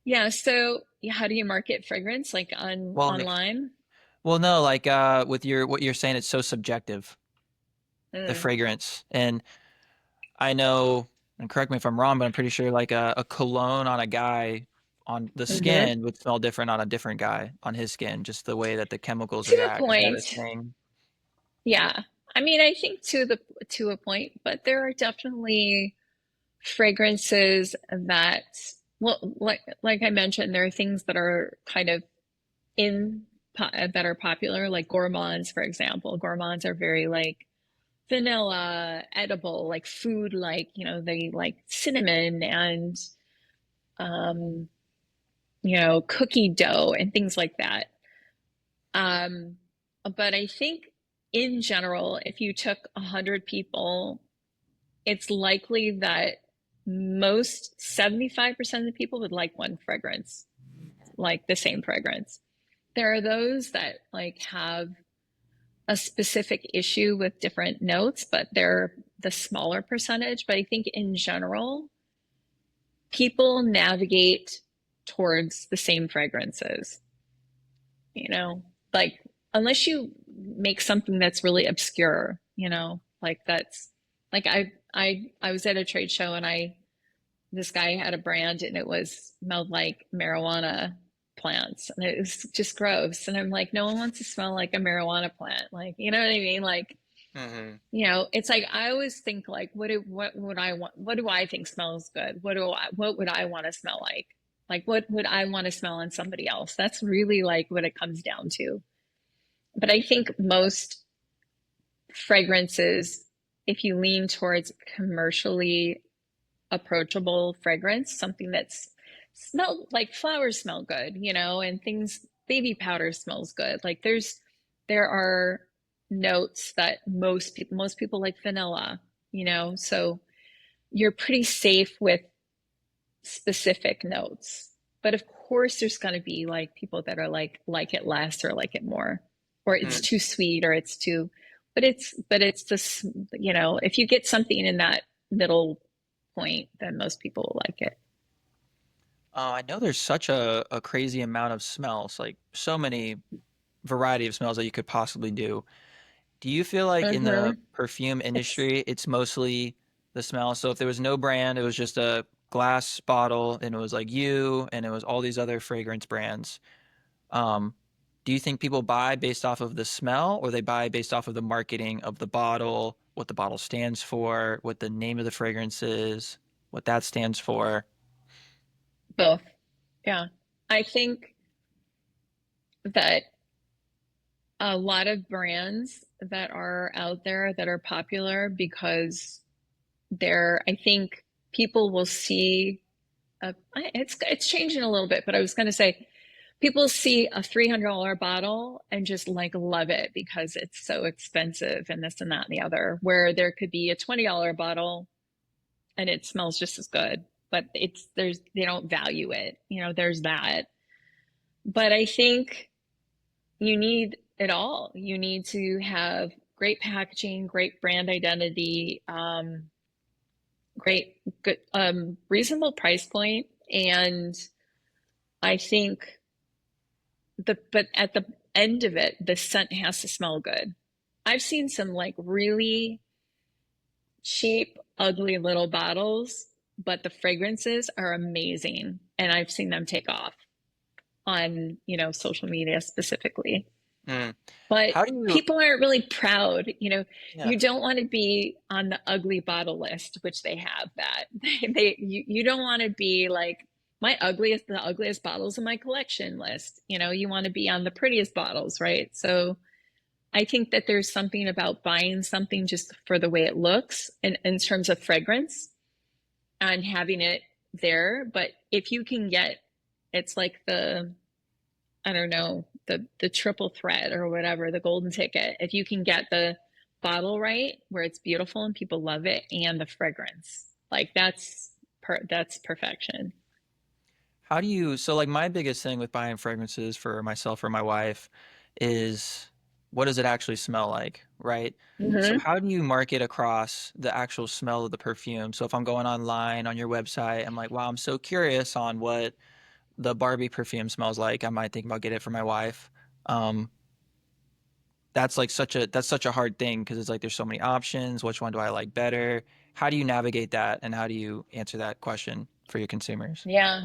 yeah. So, yeah, how do you market fragrance like on Well, like, online? well, no, like with your what you're saying, it's so subjective, the Mm, fragrance. And I know, and correct me if I'm wrong, but I'm pretty sure like a cologne on a guy on the hmm. skin would smell different on a different guy on his skin, just the way that the chemicals To a react. Is that a point, thing? yeah. I mean, I think to a point, but there are definitely fragrances that, well, like I mentioned, there are things that are kind of in that are popular, like gourmands, for example. Gourmands are very like vanilla, edible, like food, like, they like cinnamon and, um, cookie dough and things like that. Um, but I think in general, if you took 100 people, it's likely that most 75% of the people would like one fragrance, like the same fragrance. There are those that like have a specific issue with different notes, but they're the smaller percentage. But I think in general, people navigate towards the same fragrances, you know, like unless you make something that's really obscure, like that's like I was at a trade show and this guy had a brand and it was smelled like marijuana plants and it was just gross. And I'm like, no one wants to smell like a marijuana plant. Like, you know what I mean? Like, Hmm. it's like I always think like, what would I want? What do I think smells good? What would I want to smell like? Like, what would I want to smell on somebody else? That's really like what it comes down to. But I think most fragrances, if you lean towards commercially approachable fragrance, something that's smell like flowers smell good, and things, baby powder smells good. Like there are notes that most people like vanilla, so you're pretty safe with specific notes. But of course there's going to be like people that are like it less or like it more, or it's too sweet, or it's too, but it's this, if you get something in that middle point, then most people will like it. I know there's such a crazy amount of smells, like so many variety of smells that you could possibly do. Do you feel like in the Mm-hmm. perfume It's industry, it's mostly the smell? So if there was no brand, it was just a glass bottle and it was like you and it was all these other fragrance brands. Um, do you think people buy based off of the smell or they buy based off of the marketing of the bottle, what the bottle stands for, what the name of the fragrance is, what that stands for? both. Yeah. I think that a lot of brands that are out there that are popular because I think people will see, it's changing a little bit, but I was going to say, people see a $300 bottle and just like love it because it's so expensive and this and that and the other, where there could be a $20 bottle and it smells just as good, but they don't value it. There's that. But I think you need it all. You need to have great packaging, great brand identity, great, good, reasonable price point, and I think but at the end of it, the scent has to smell good. I've seen some like really cheap, ugly little bottles, but the fragrances are amazing, and I've seen them take off on, social media specifically. Mm. But How do you, people aren't really proud. yeah. You don't want to be on the ugly bottle list, which they have that. You don't want to be like the ugliest bottles in my collection list. You want to be on the prettiest bottles, right? So I think that there's something about buying something just for the way it looks in terms of fragrance and having it there. But if you can get, it's like I don't know, the triple threat or whatever, the golden ticket. If you can get the bottle right, where it's beautiful and people love it, and the fragrance, like that's perfection. How do you, so like my biggest thing with buying fragrances for myself or my wife is what does it actually smell like, right? So Hmm. how do you market across the actual smell of the perfume? So if I'm going online on your website, I'm like, wow, I'm so curious on what the Barbie perfume smells like. I might think about getting it for my wife. Um, that's like such a hard thing because it's like there's so many options. Which one do I like better? How do you navigate that, and how do you answer that question for your consumers? Yeah.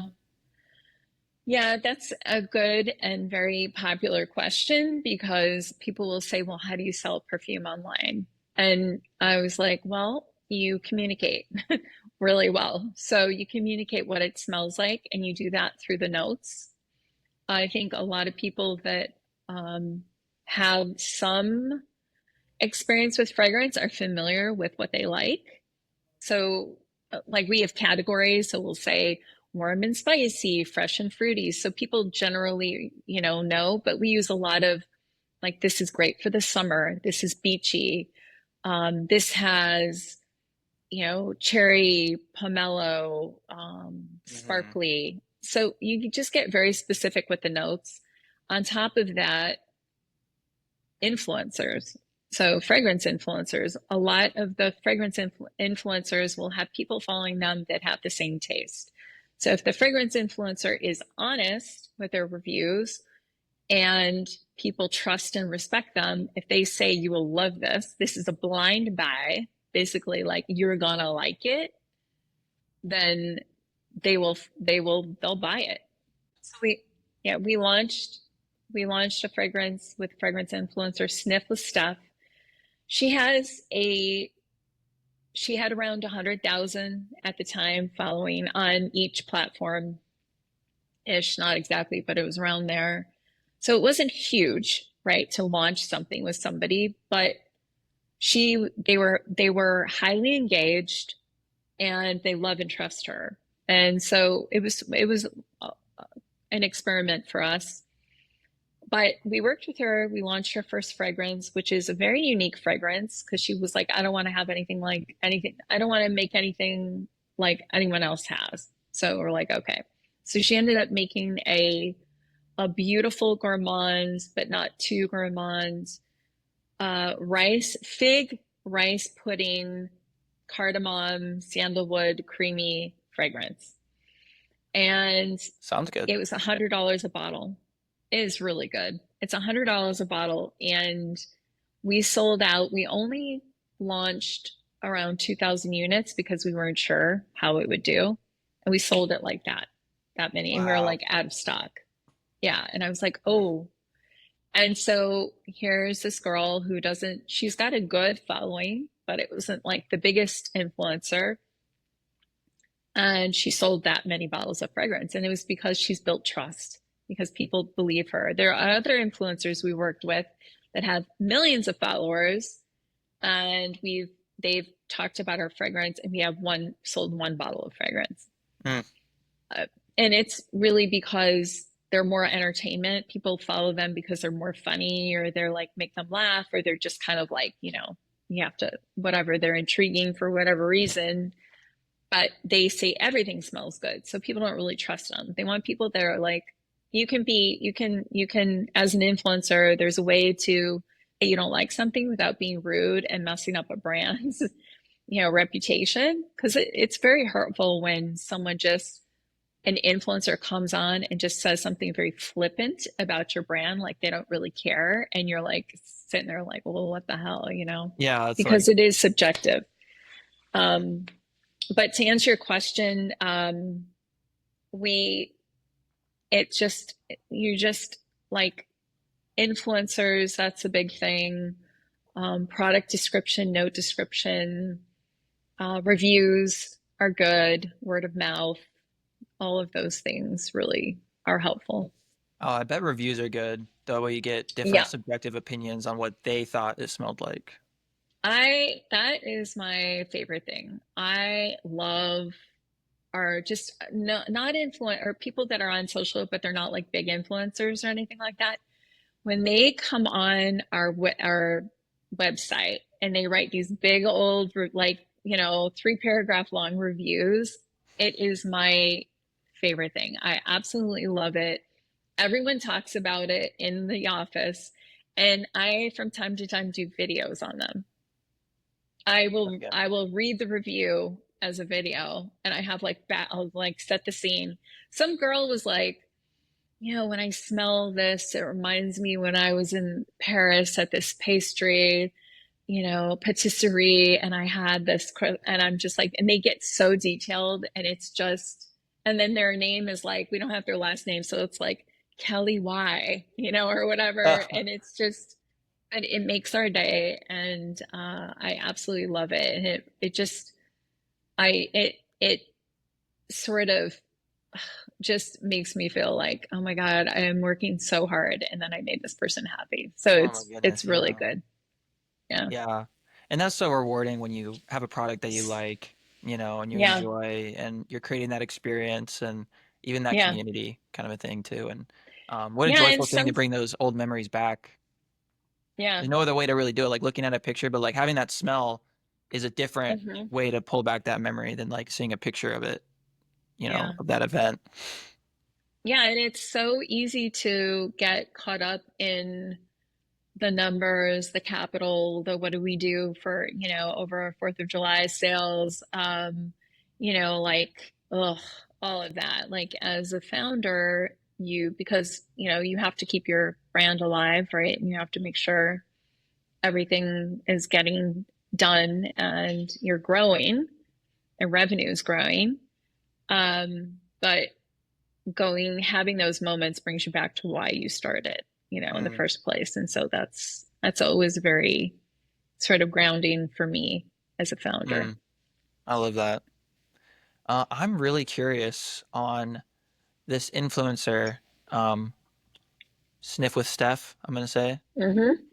Yeah, that's a good and very popular question because people will say, well, how do you sell perfume online? And I was like, well, you communicate really well. So you communicate what it smells like, and you do that through the notes. I think a lot of people that um, have some experience with fragrance are familiar with what they like. So, like we have categories, so we'll say warm and spicy, fresh and fruity. So people generally, know, but we use a lot of like this is great for the summer. This is beachy. This has, cherry, pomelo, Hmm. sparkly. So you just get very specific with the notes. On top of that, influencers. So, fragrance influencers, a lot of the influencers will have people following them that have the same taste. So, if the fragrance influencer is honest with their reviews and people trust and respect them, if they say you will love this, this is a blind buy, basically like you're gonna like it, then they'll buy it. So we launched a fragrance with fragrance influencer Sniff with Steph. She has a she had around 100,000 at the time following on each platform ish, not exactly, but it was around there. So it wasn't huge, right, to launch something with somebody, but they were highly engaged and they love and trust her. And so it was an experiment for us. But we worked with her. We launched her first fragrance, which is a very unique fragrance because she was like, I don't want to have anything like anything. I don't want to make anything like anyone else has. So we're like, okay. So she ended up making a beautiful gourmand, but not too gourmand, rice pudding, cardamom, sandalwood, creamy fragrance. And Sounds good. it was $100 a bottle. It is really good. It's $100 a bottle, and we sold out. We only launched around 2,000 units because we weren't sure how it would do, and we sold it like that many, and we were Wow. like out of stock. Yeah, and I was like, oh. And so here's this girl who doesn't. She's got a good following, but it wasn't like the biggest influencer, and she sold that many bottles of fragrance. And it was because she's built trust, because people believe her. There are other influencers we worked with that have millions of followers, and they've talked about our fragrance, and we have sold one bottle of fragrance. Mm. uh, and it's really because they're more entertainment. People follow them because they're more funny, or they're like make them laugh, or they're just kind of like, you have to whatever, they're intriguing for whatever reason, but they say everything smells good. So people don't really trust them. They want people that are like, you can, as an influencer, there's a way to, you don't like something without being rude and messing up a brand's, reputation. Cause it's very hurtful when an influencer comes on and just says something very flippant about your brand, like they don't really care. And you're like sitting there like, well, what the hell, Yeah, it's like because it is subjective. Um, but to answer your question, we it just you just like influencers, that's a big thing. Product description, note description, reviews are good, word of mouth, all of those things really are helpful. oh, I bet reviews are good. That way you get different Yeah, subjective opinions on what they thought it smelled like. I that is my favorite thing. I love are just not influent or people that are on social, but they're not like big influencers or anything like that. When they come on our website and they write these big old like 3 paragraph long reviews, it is my favorite thing. I absolutely love it. Everyone talks about it in the office. And I, from time to time, do videos on them. That's good. I will read the review as a video, and I have like I'll like set the scene. Some girl was like, you know, when I smell this, it reminds me when I was in Paris at this pastry, you know, patisserie, and I had this, and I'm just like, and they get so detailed, and it's just, and then their name is like, we don't have their last name, so it's like Kelly Y, you know, or whatever, and it's just, and it makes our day, and I absolutely love it, and it just, it sort of just makes me feel like, oh my God, I am working so hard, and then I made this person happy, so Oh my it's goodness, really yeah. good. Yeah, Yeah. And that's so rewarding when you have a product that you like, and you yeah, enjoy and you're creating that experience and even that yeah, community kind of a thing too. And what a yeah, and joyful thing to some, bring those old memories back. yeah. There's no other way to really do it, like looking at a picture, but like having that smell is a different Hmm. way to pull back that memory than like seeing a picture of it, Yeah. of that event. Yeah. And it's so easy to get caught up in the numbers, the capital, the what do we do for, you know, over our 4th of July sales, you know, like, ugh, all of that. Like as a founder, because, you know, you have to keep your brand alive, right? And you have to make sure everything is getting done and you're growing and revenue is growing. But having those moments brings you back to why you started, you know, in the Mm, first place. And so that's always very sort of grounding for me as a founder. mm, I love that. I'm really curious on this influencer, um, Sniff with Steph, I'm gonna say. Mm-hmm.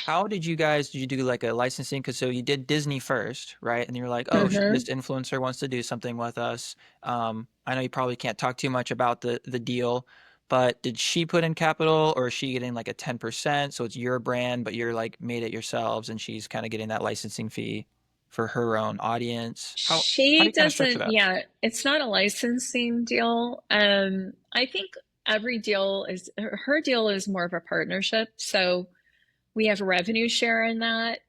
How did you do like a licensing? Because so you did Disney first, right? And you're like, oh, this Mm-hmm. influencer wants to do something with us. I know you probably can't talk too much about the deal, but did she put in capital or is she getting like a 10%? So it's your brand, but you're like made it yourselves and she's kind of getting that licensing fee for her own audience. How do She you kind of structure doesn't, that? yeah, it's not a licensing deal. I think every deal is, her deal is more of a partnership. So we have a revenue share in that.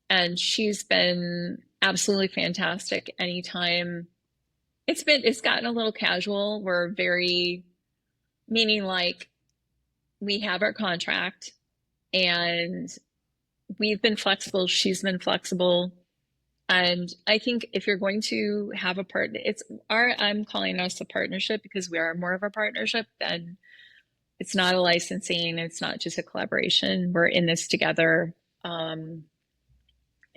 And she's been absolutely fantastic anytime. It's gotten a little casual. We're very, meaning like we have our contract and we've been flexible, she's been flexible. And I think if you're going to have a partner, I'm calling us a partnership because we are more of a partnership than, it's not a licensing, it's not just a collaboration. We're in this together. Um,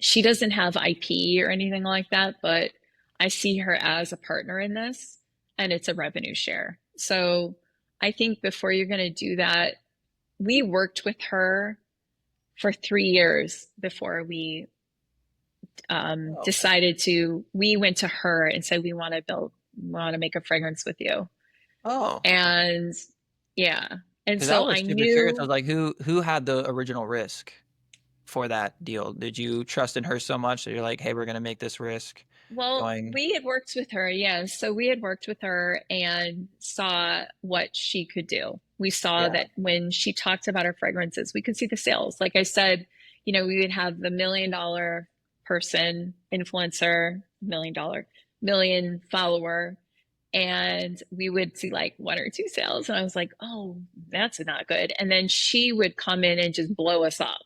she doesn't have IP or anything like that, but I see her as a partner in this, and it's a revenue share. So I think before you're going to do that, we worked with her for 3 years before we Oh, decided to. We went to her and said, we want to make a fragrance with you. oh, And yeah. And because I so was I super curious. I knew, was like, who had the original risk for that deal? Did you trust in her so much that you're like, hey, we're gonna make this risk well, going? we had worked with her, yes. So we had worked with her and saw what she could do. We saw Yeah. that when she talked about her fragrances, we could see the sales. Like I said, you know, we would have the $1 million person, influencer, $1 million, million follower, and we would see like 1 or 2 sales. And I was like, oh, that's not good. And then she would come in and just blow us up.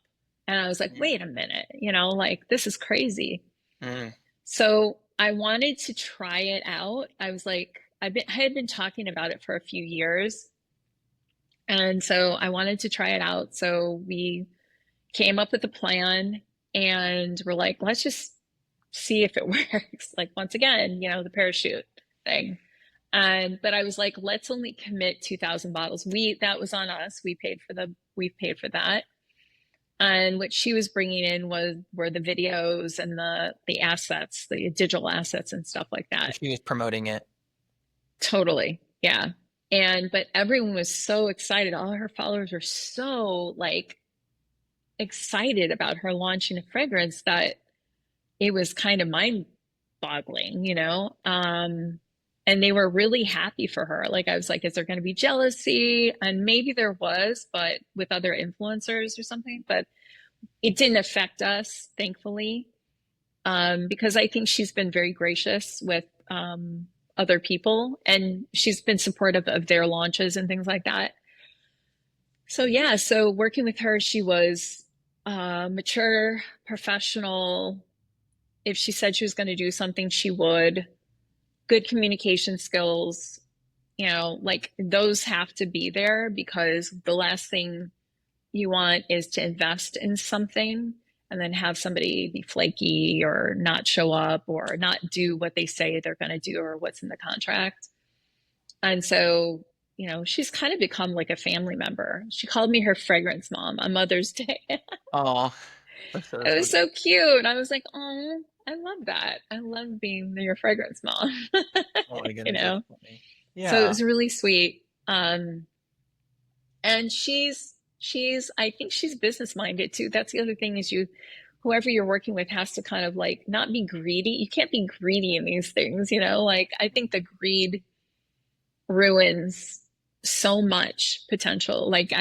And I was like, Mm, wait a minute, you know, like this is crazy. mm, So I wanted to try it out. I was like, I had been talking about it for a few years. And so I wanted to try it out. So we came up with a plan and we're like, let's just see if it works. Like, once again, you know, the parachute thing. But I was like, let's only commit 2,000 bottles. That was on us. We paid for that. And what she was bringing in were the videos and the assets, the digital assets and stuff like so that. she was promoting it. Totally. Yeah. But everyone was so excited. All her followers were so like excited about her launching a fragrance that it was kind of mind boggling, you know? and they were really happy for her. Like I was like, is there going to be jealousy? And maybe there was, but with other influencers or something, but it didn't affect us, thankfully, because I think she's been very gracious with other people, and she's been supportive of their launches and things like that. So yeah, so working with her, she was mature, professional. If she said she was going to do something, she would. Good communication skills, like those have to be there, because the last thing you want is to invest in something and then have somebody be flaky or not show up or not do what they say they're going to do or what's in the contract. And so, she's kind of become like a family member. She called me her fragrance mom on Mother's Day. Oh, that's so It was sweet. so cute. I was like, oh, I love that. I love being your fragrance mom, Oh my you goodness, that's know? funny. So it Yeah. was really sweet. And I think she's business minded too. That's the other thing, is whoever you're working with has to kind of like not be greedy. You can't be greedy in these things, like I think the greed ruins so much potential. Like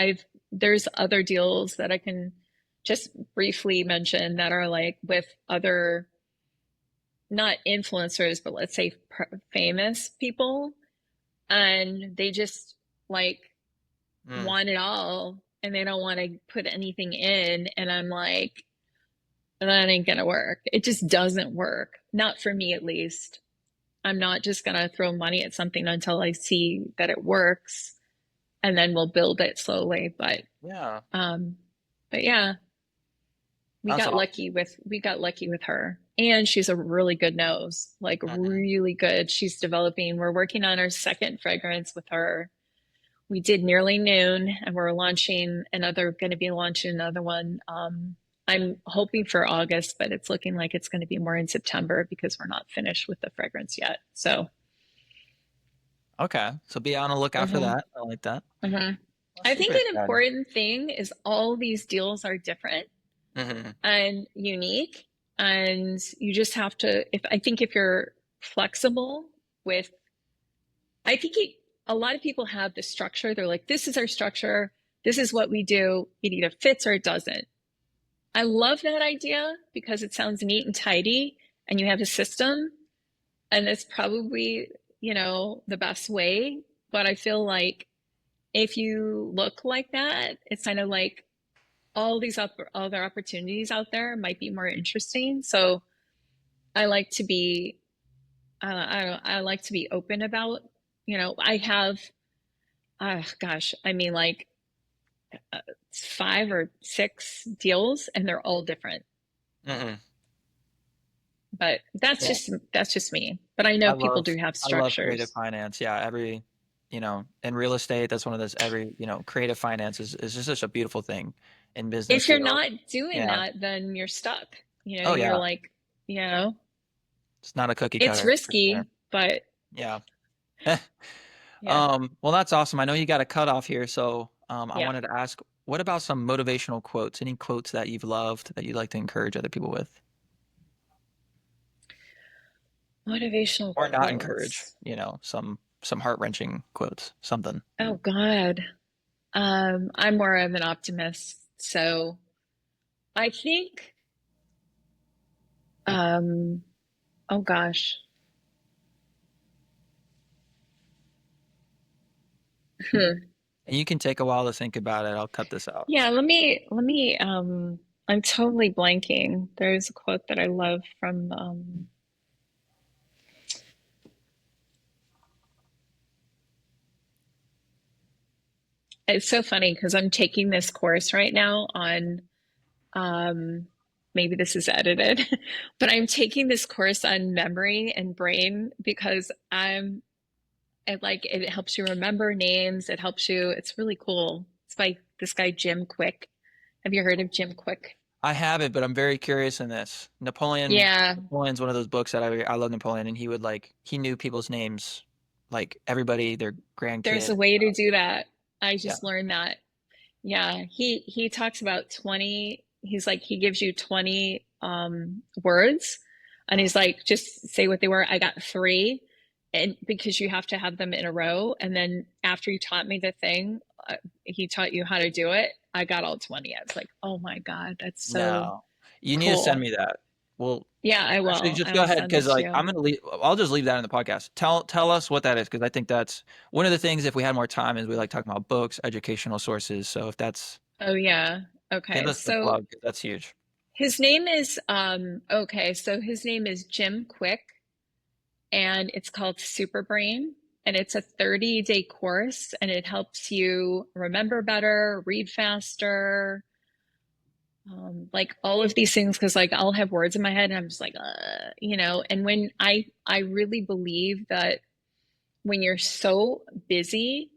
there's other deals that I can just briefly mention that are like with other, not influencers, but let's say famous people, and they just like Mm. want it all and they don't want to put anything in. And I'm like, that ain't gonna work. It just doesn't work. Not for me, at least. I'm not just gonna throw money at something until I see that it works, and then we'll build it slowly. Yeah. Um, but yeah, That's awesome. we got lucky with her. And she's a really good nose, like Mhm. really good. We're working on our second fragrance with her. We did Nearly Noon, and going to be launching another one. I'm hoping for August, but it's looking like it's going to be more in September because we're not finished with the fragrance yet. So, Okay. So be on the lookout for mhm, that. I like that. mhm. That's I think super an exciting. important thing is all these deals are different Hmm. and unique, and you just have to. If you're flexible with, I think a lot of people have the structure. They're like, this is our structure. This is what we do. It either fits or it doesn't. I love that idea because it sounds neat and tidy, and you have a system, and it's probably, the best way. But I feel like if you look like that, it's kind of like other opportunities out there might be more interesting. So I like to be, I like to be open about, I have, gosh, I mean, like 5 or 6 deals, and they're all different. Hmm. But Yeah. that's just me. But I know I people love do have I love creative structures. finance. Yeah, in real estate, that's one of those creative finance is just such a beautiful thing in business If you're field. not doing Yeah. that, then you're stuck. Oh You're yeah. like, you know, It's not a cookie it's cutter for sure. risky, but Yeah. yeah, Well, that's awesome. I know you got a cut off here, so I yeah. wanted to ask, what about some motivational quotes? Any quotes that you've loved that you'd like to encourage other people with, Motivational or not encourage? quotes. Some heart-wrenching quotes, something. Oh God. I'm more of an optimist. So I think, um, oh gosh. Hmm. And you can take a while to think about it. I'll cut this out. Yeah, I'm totally blanking. There's a quote that I love from, it's so funny because I'm taking this course right now on, um, maybe this is edited, but I'm taking this course on memory and brain because it helps you remember names. It helps you, it's really cool. It's by this guy, Jim Quick. Have you heard of Jim Quick? I haven't, but I'm very curious in this. Yeah, Napoleon's one of those books that I love Napoleon, and he knew people's names, like everybody, their there's grandkid. a way to do that. I Yeah. just learned that. Yeah, he talks about 20, he's like he gives you 20 words, and Mm. he's like just say what they were. I got 3, and because you have to have them in a row. And then after he taught me the thing, he taught you how to do it. I got all 20. I was like, oh my God, that's so No, you need to send cool. me that. Well, Yeah, I actually, will. just I go will ahead send it because to like you. I'm gonna leave. I'll just leave that in the podcast. Tell us what that is because I think that's one of the things. If we had more time, is we like talking about books, educational sources. So if that's Oh yeah. give Okay. us the So plug 'cause that's huge. his name is okay, so his name is Jim Quick, and it's called Super Brain, and it's a 30-day course, and it helps you remember better, read faster, like all of these things, because like I'll have words in my head and I'm just like and when I really believe that when you're so busy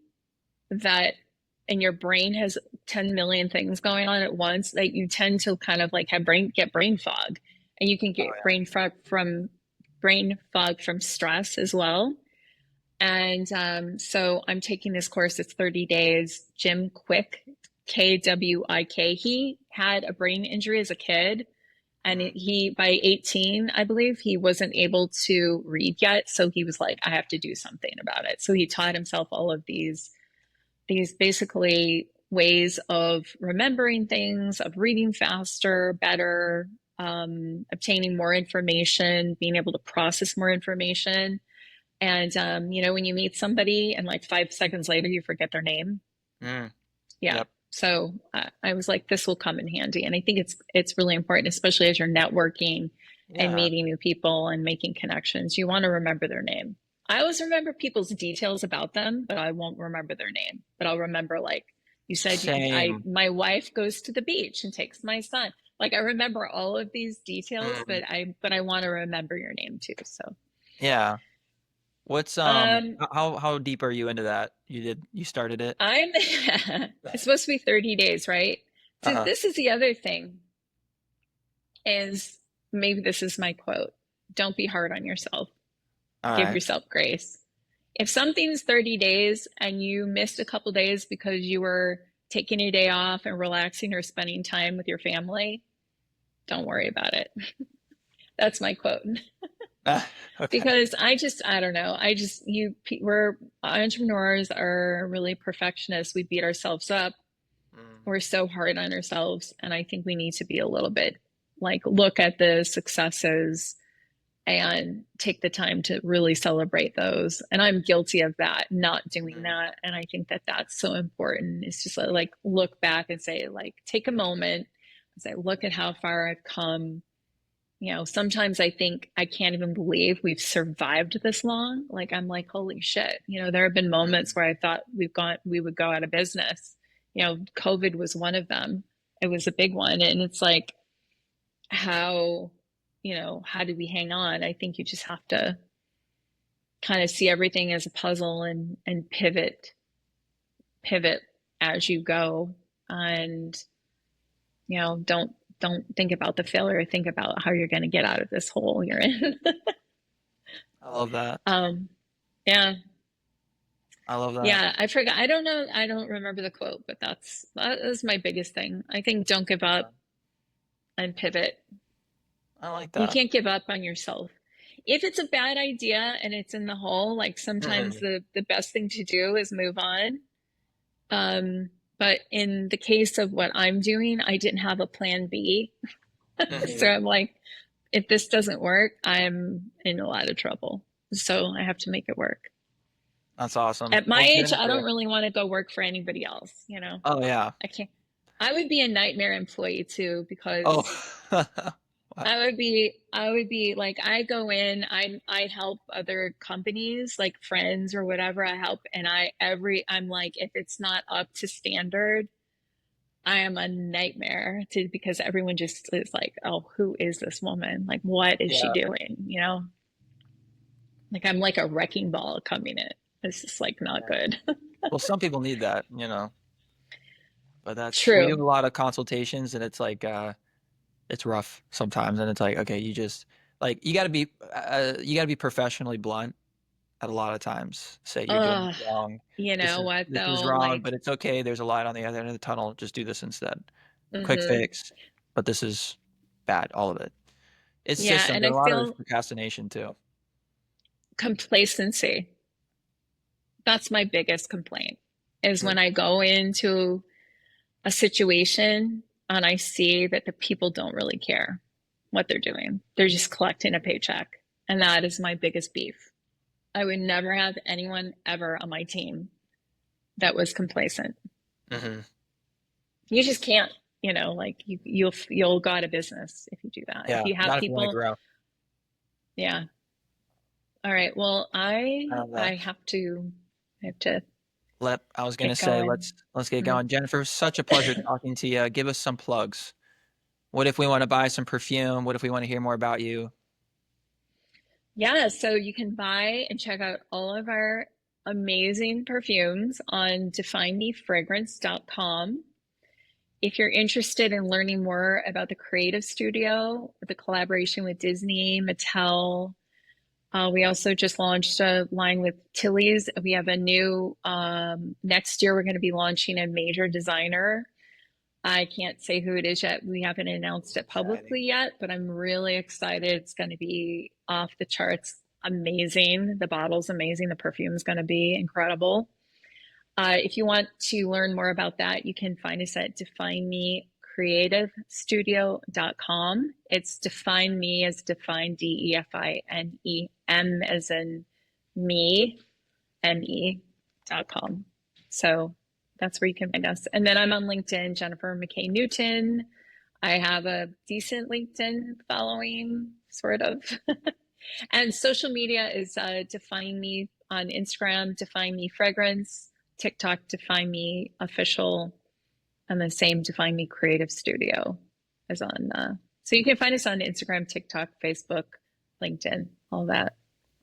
that and your brain has 10 million things going on at once, that you tend to kind of like get brain fog, and you can Oh get brain fog from stress as well. And so I'm taking this course. It's 30 days. Jim Quick, Kwik. He had a brain injury as a kid, and yeah. he by 18, I believe, he wasn't able to read yet. So he was like, I have to do something about it. So he taught himself all of these basically ways of remembering things, of reading faster, better, obtaining more information, being able to process more information. And when you meet somebody and like 5 seconds later you forget their name, Mm, yeah. yep. So I was like, this will come in handy, and I think it's really important, especially as you're networking and Yeah. meeting new people and making connections. You want to remember their name. I always remember people's details about them, but I won't remember their name. But I'll remember, like you said, Same. my wife goes to the beach and takes my son. Like I remember all of these details, Mm, but I want to remember your name too. So yeah. What's um, how deep are you into that? You started it? I'm it's supposed to be 30 days, right? So Uh-huh. this is the other thing is maybe this is my quote. Don't be hard on yourself. All Give right. yourself grace. If something's 30 days and you missed a couple days because you were taking a day off and relaxing or spending time with your family, don't worry about it. That's my quote. Okay. Because I don't know. We're entrepreneurs are really perfectionists. We beat ourselves up. Mm, We're so hard on ourselves. And I think we need to be a little bit like look at the successes and take the time to really celebrate those. And I'm guilty of that, not doing mm, that. And I think that that's so important. It's just like look back and say, like, take a moment and say, look at how far I've come. Sometimes I think I can't even believe we've survived this long. Like I'm like, holy shit. There have been moments mm. where I thought we would go out of business. COVID was one of them. It was a big one. And it's like, how, how do we hang on? I think you just have to kind of see everything as a puzzle and pivot as you go. And, don't think about the failure. Think about how you're going to get out of this hole you're in. I love that. um, yeah, I love that. yeah. I forgot. I don't know. I don't remember the quote, but that is my biggest thing. I think don't give up Yeah. and pivot. I like You that. can't give up on yourself. If it's a bad idea and it's in the hole, like sometimes Mhm, the best thing to do is move on. But in the case of what I'm doing, I didn't have a plan B. So mhm. I'm like, if this doesn't work, I'm in a lot of trouble. So I have to make it work. That's awesome. At my Well, age, I don't Jennifer. really want to go work for anybody else. Oh yeah. I can't. I would be a nightmare employee too, Oh. because Wow. I would be like, I go in, I help other companies, like friends or whatever. I help, and I'm like, if it's not up to standard, I am a nightmare because everyone just is like, oh, who is this woman? Like, what is she Yeah. doing? Like I'm like a wrecking ball coming in. It's just like not Yeah. good. Well, some people need that, but we do True. a lot of consultations and it's like it's rough sometimes and it's like okay, you just like you got to be professionally blunt at a lot of times. Say you're doing Ugh, this wrong. you This know is what this is though? wrong, Like, but it's okay. There's a light on the other end of the tunnel. Just do this instead. Quick hmm fix. But this is bad, all of it. It's yeah, systems and and I a lot of it's feel procrastination too. Complacency. That's my biggest complaint is Mm. when I go into a situation and I see that the people don't really care what they're doing. They're just collecting a paycheck. And that is my biggest beef. I would never have anyone ever on my team that was complacent. Mm-hmm. You just can't, like you'll go out of business if you do that. If Yeah, you have not if you want to people, grow. yeah. All right. Well, I I love that. I have to I was gonna get say going. let's get Mhm. going. Jennifer, such a pleasure talking to you. Give us some plugs. What if we want to buy some perfume? What if we want to hear more about you? Yeah, so you can buy and check out all of our amazing perfumes on definemefragrance.com. If you're interested in learning more about the creative studio, the collaboration with Disney, Mattel, we also just launched a line with Tilly's. We have a new, next year, we're going to be launching a major designer. I can't say who it is yet. We haven't announced it publicly Exciting. yet, but I'm really excited. It's going to be off the charts amazing. The bottle's amazing. The perfume's going to be incredible. If you want to learn more about that, you can find us at definemecreativestudio.com. It's define me as define DEFINEM as in me, me.com. So that's where you can find us. And then I'm on LinkedIn, Jennifer McKay Newton. I have a decent LinkedIn following, sort of. And social media is Define Me on Instagram, Define Me Fragrance, TikTok, Define Me Official, and the same Define Me Creative Studio is on. So you can find us on Instagram, TikTok, Facebook, LinkedIn, all that.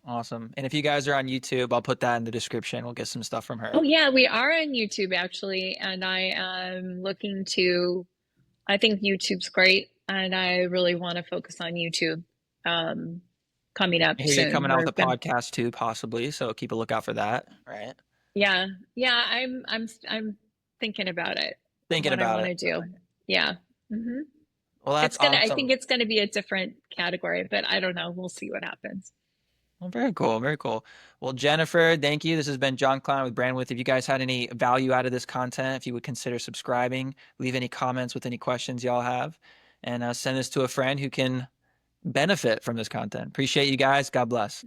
Awesome. And if you guys are on YouTube, I'll put that in the description. We'll get some stuff from Oh, her. yeah, we are on YouTube actually. And I think YouTube's great. And I really want to focus on YouTube coming I up hear you're soon. coming out We're with a going to podcast too, possibly. So keep a lookout for that. Right. Yeah, yeah, I'm thinking about it, Thinking what I about want it. to do. Yeah. hmm Well, that's I think awesome. it's gonna be a different category, but I don't know. We'll see what happens. Well, very cool. Very cool. Well, Jennifer, thank you. This has been John Klein with Brandwidth. If you guys had any value out of this content, if you would consider subscribing, leave any comments with any questions y'all have, and send this to a friend who can benefit from this content. Appreciate you guys. God bless.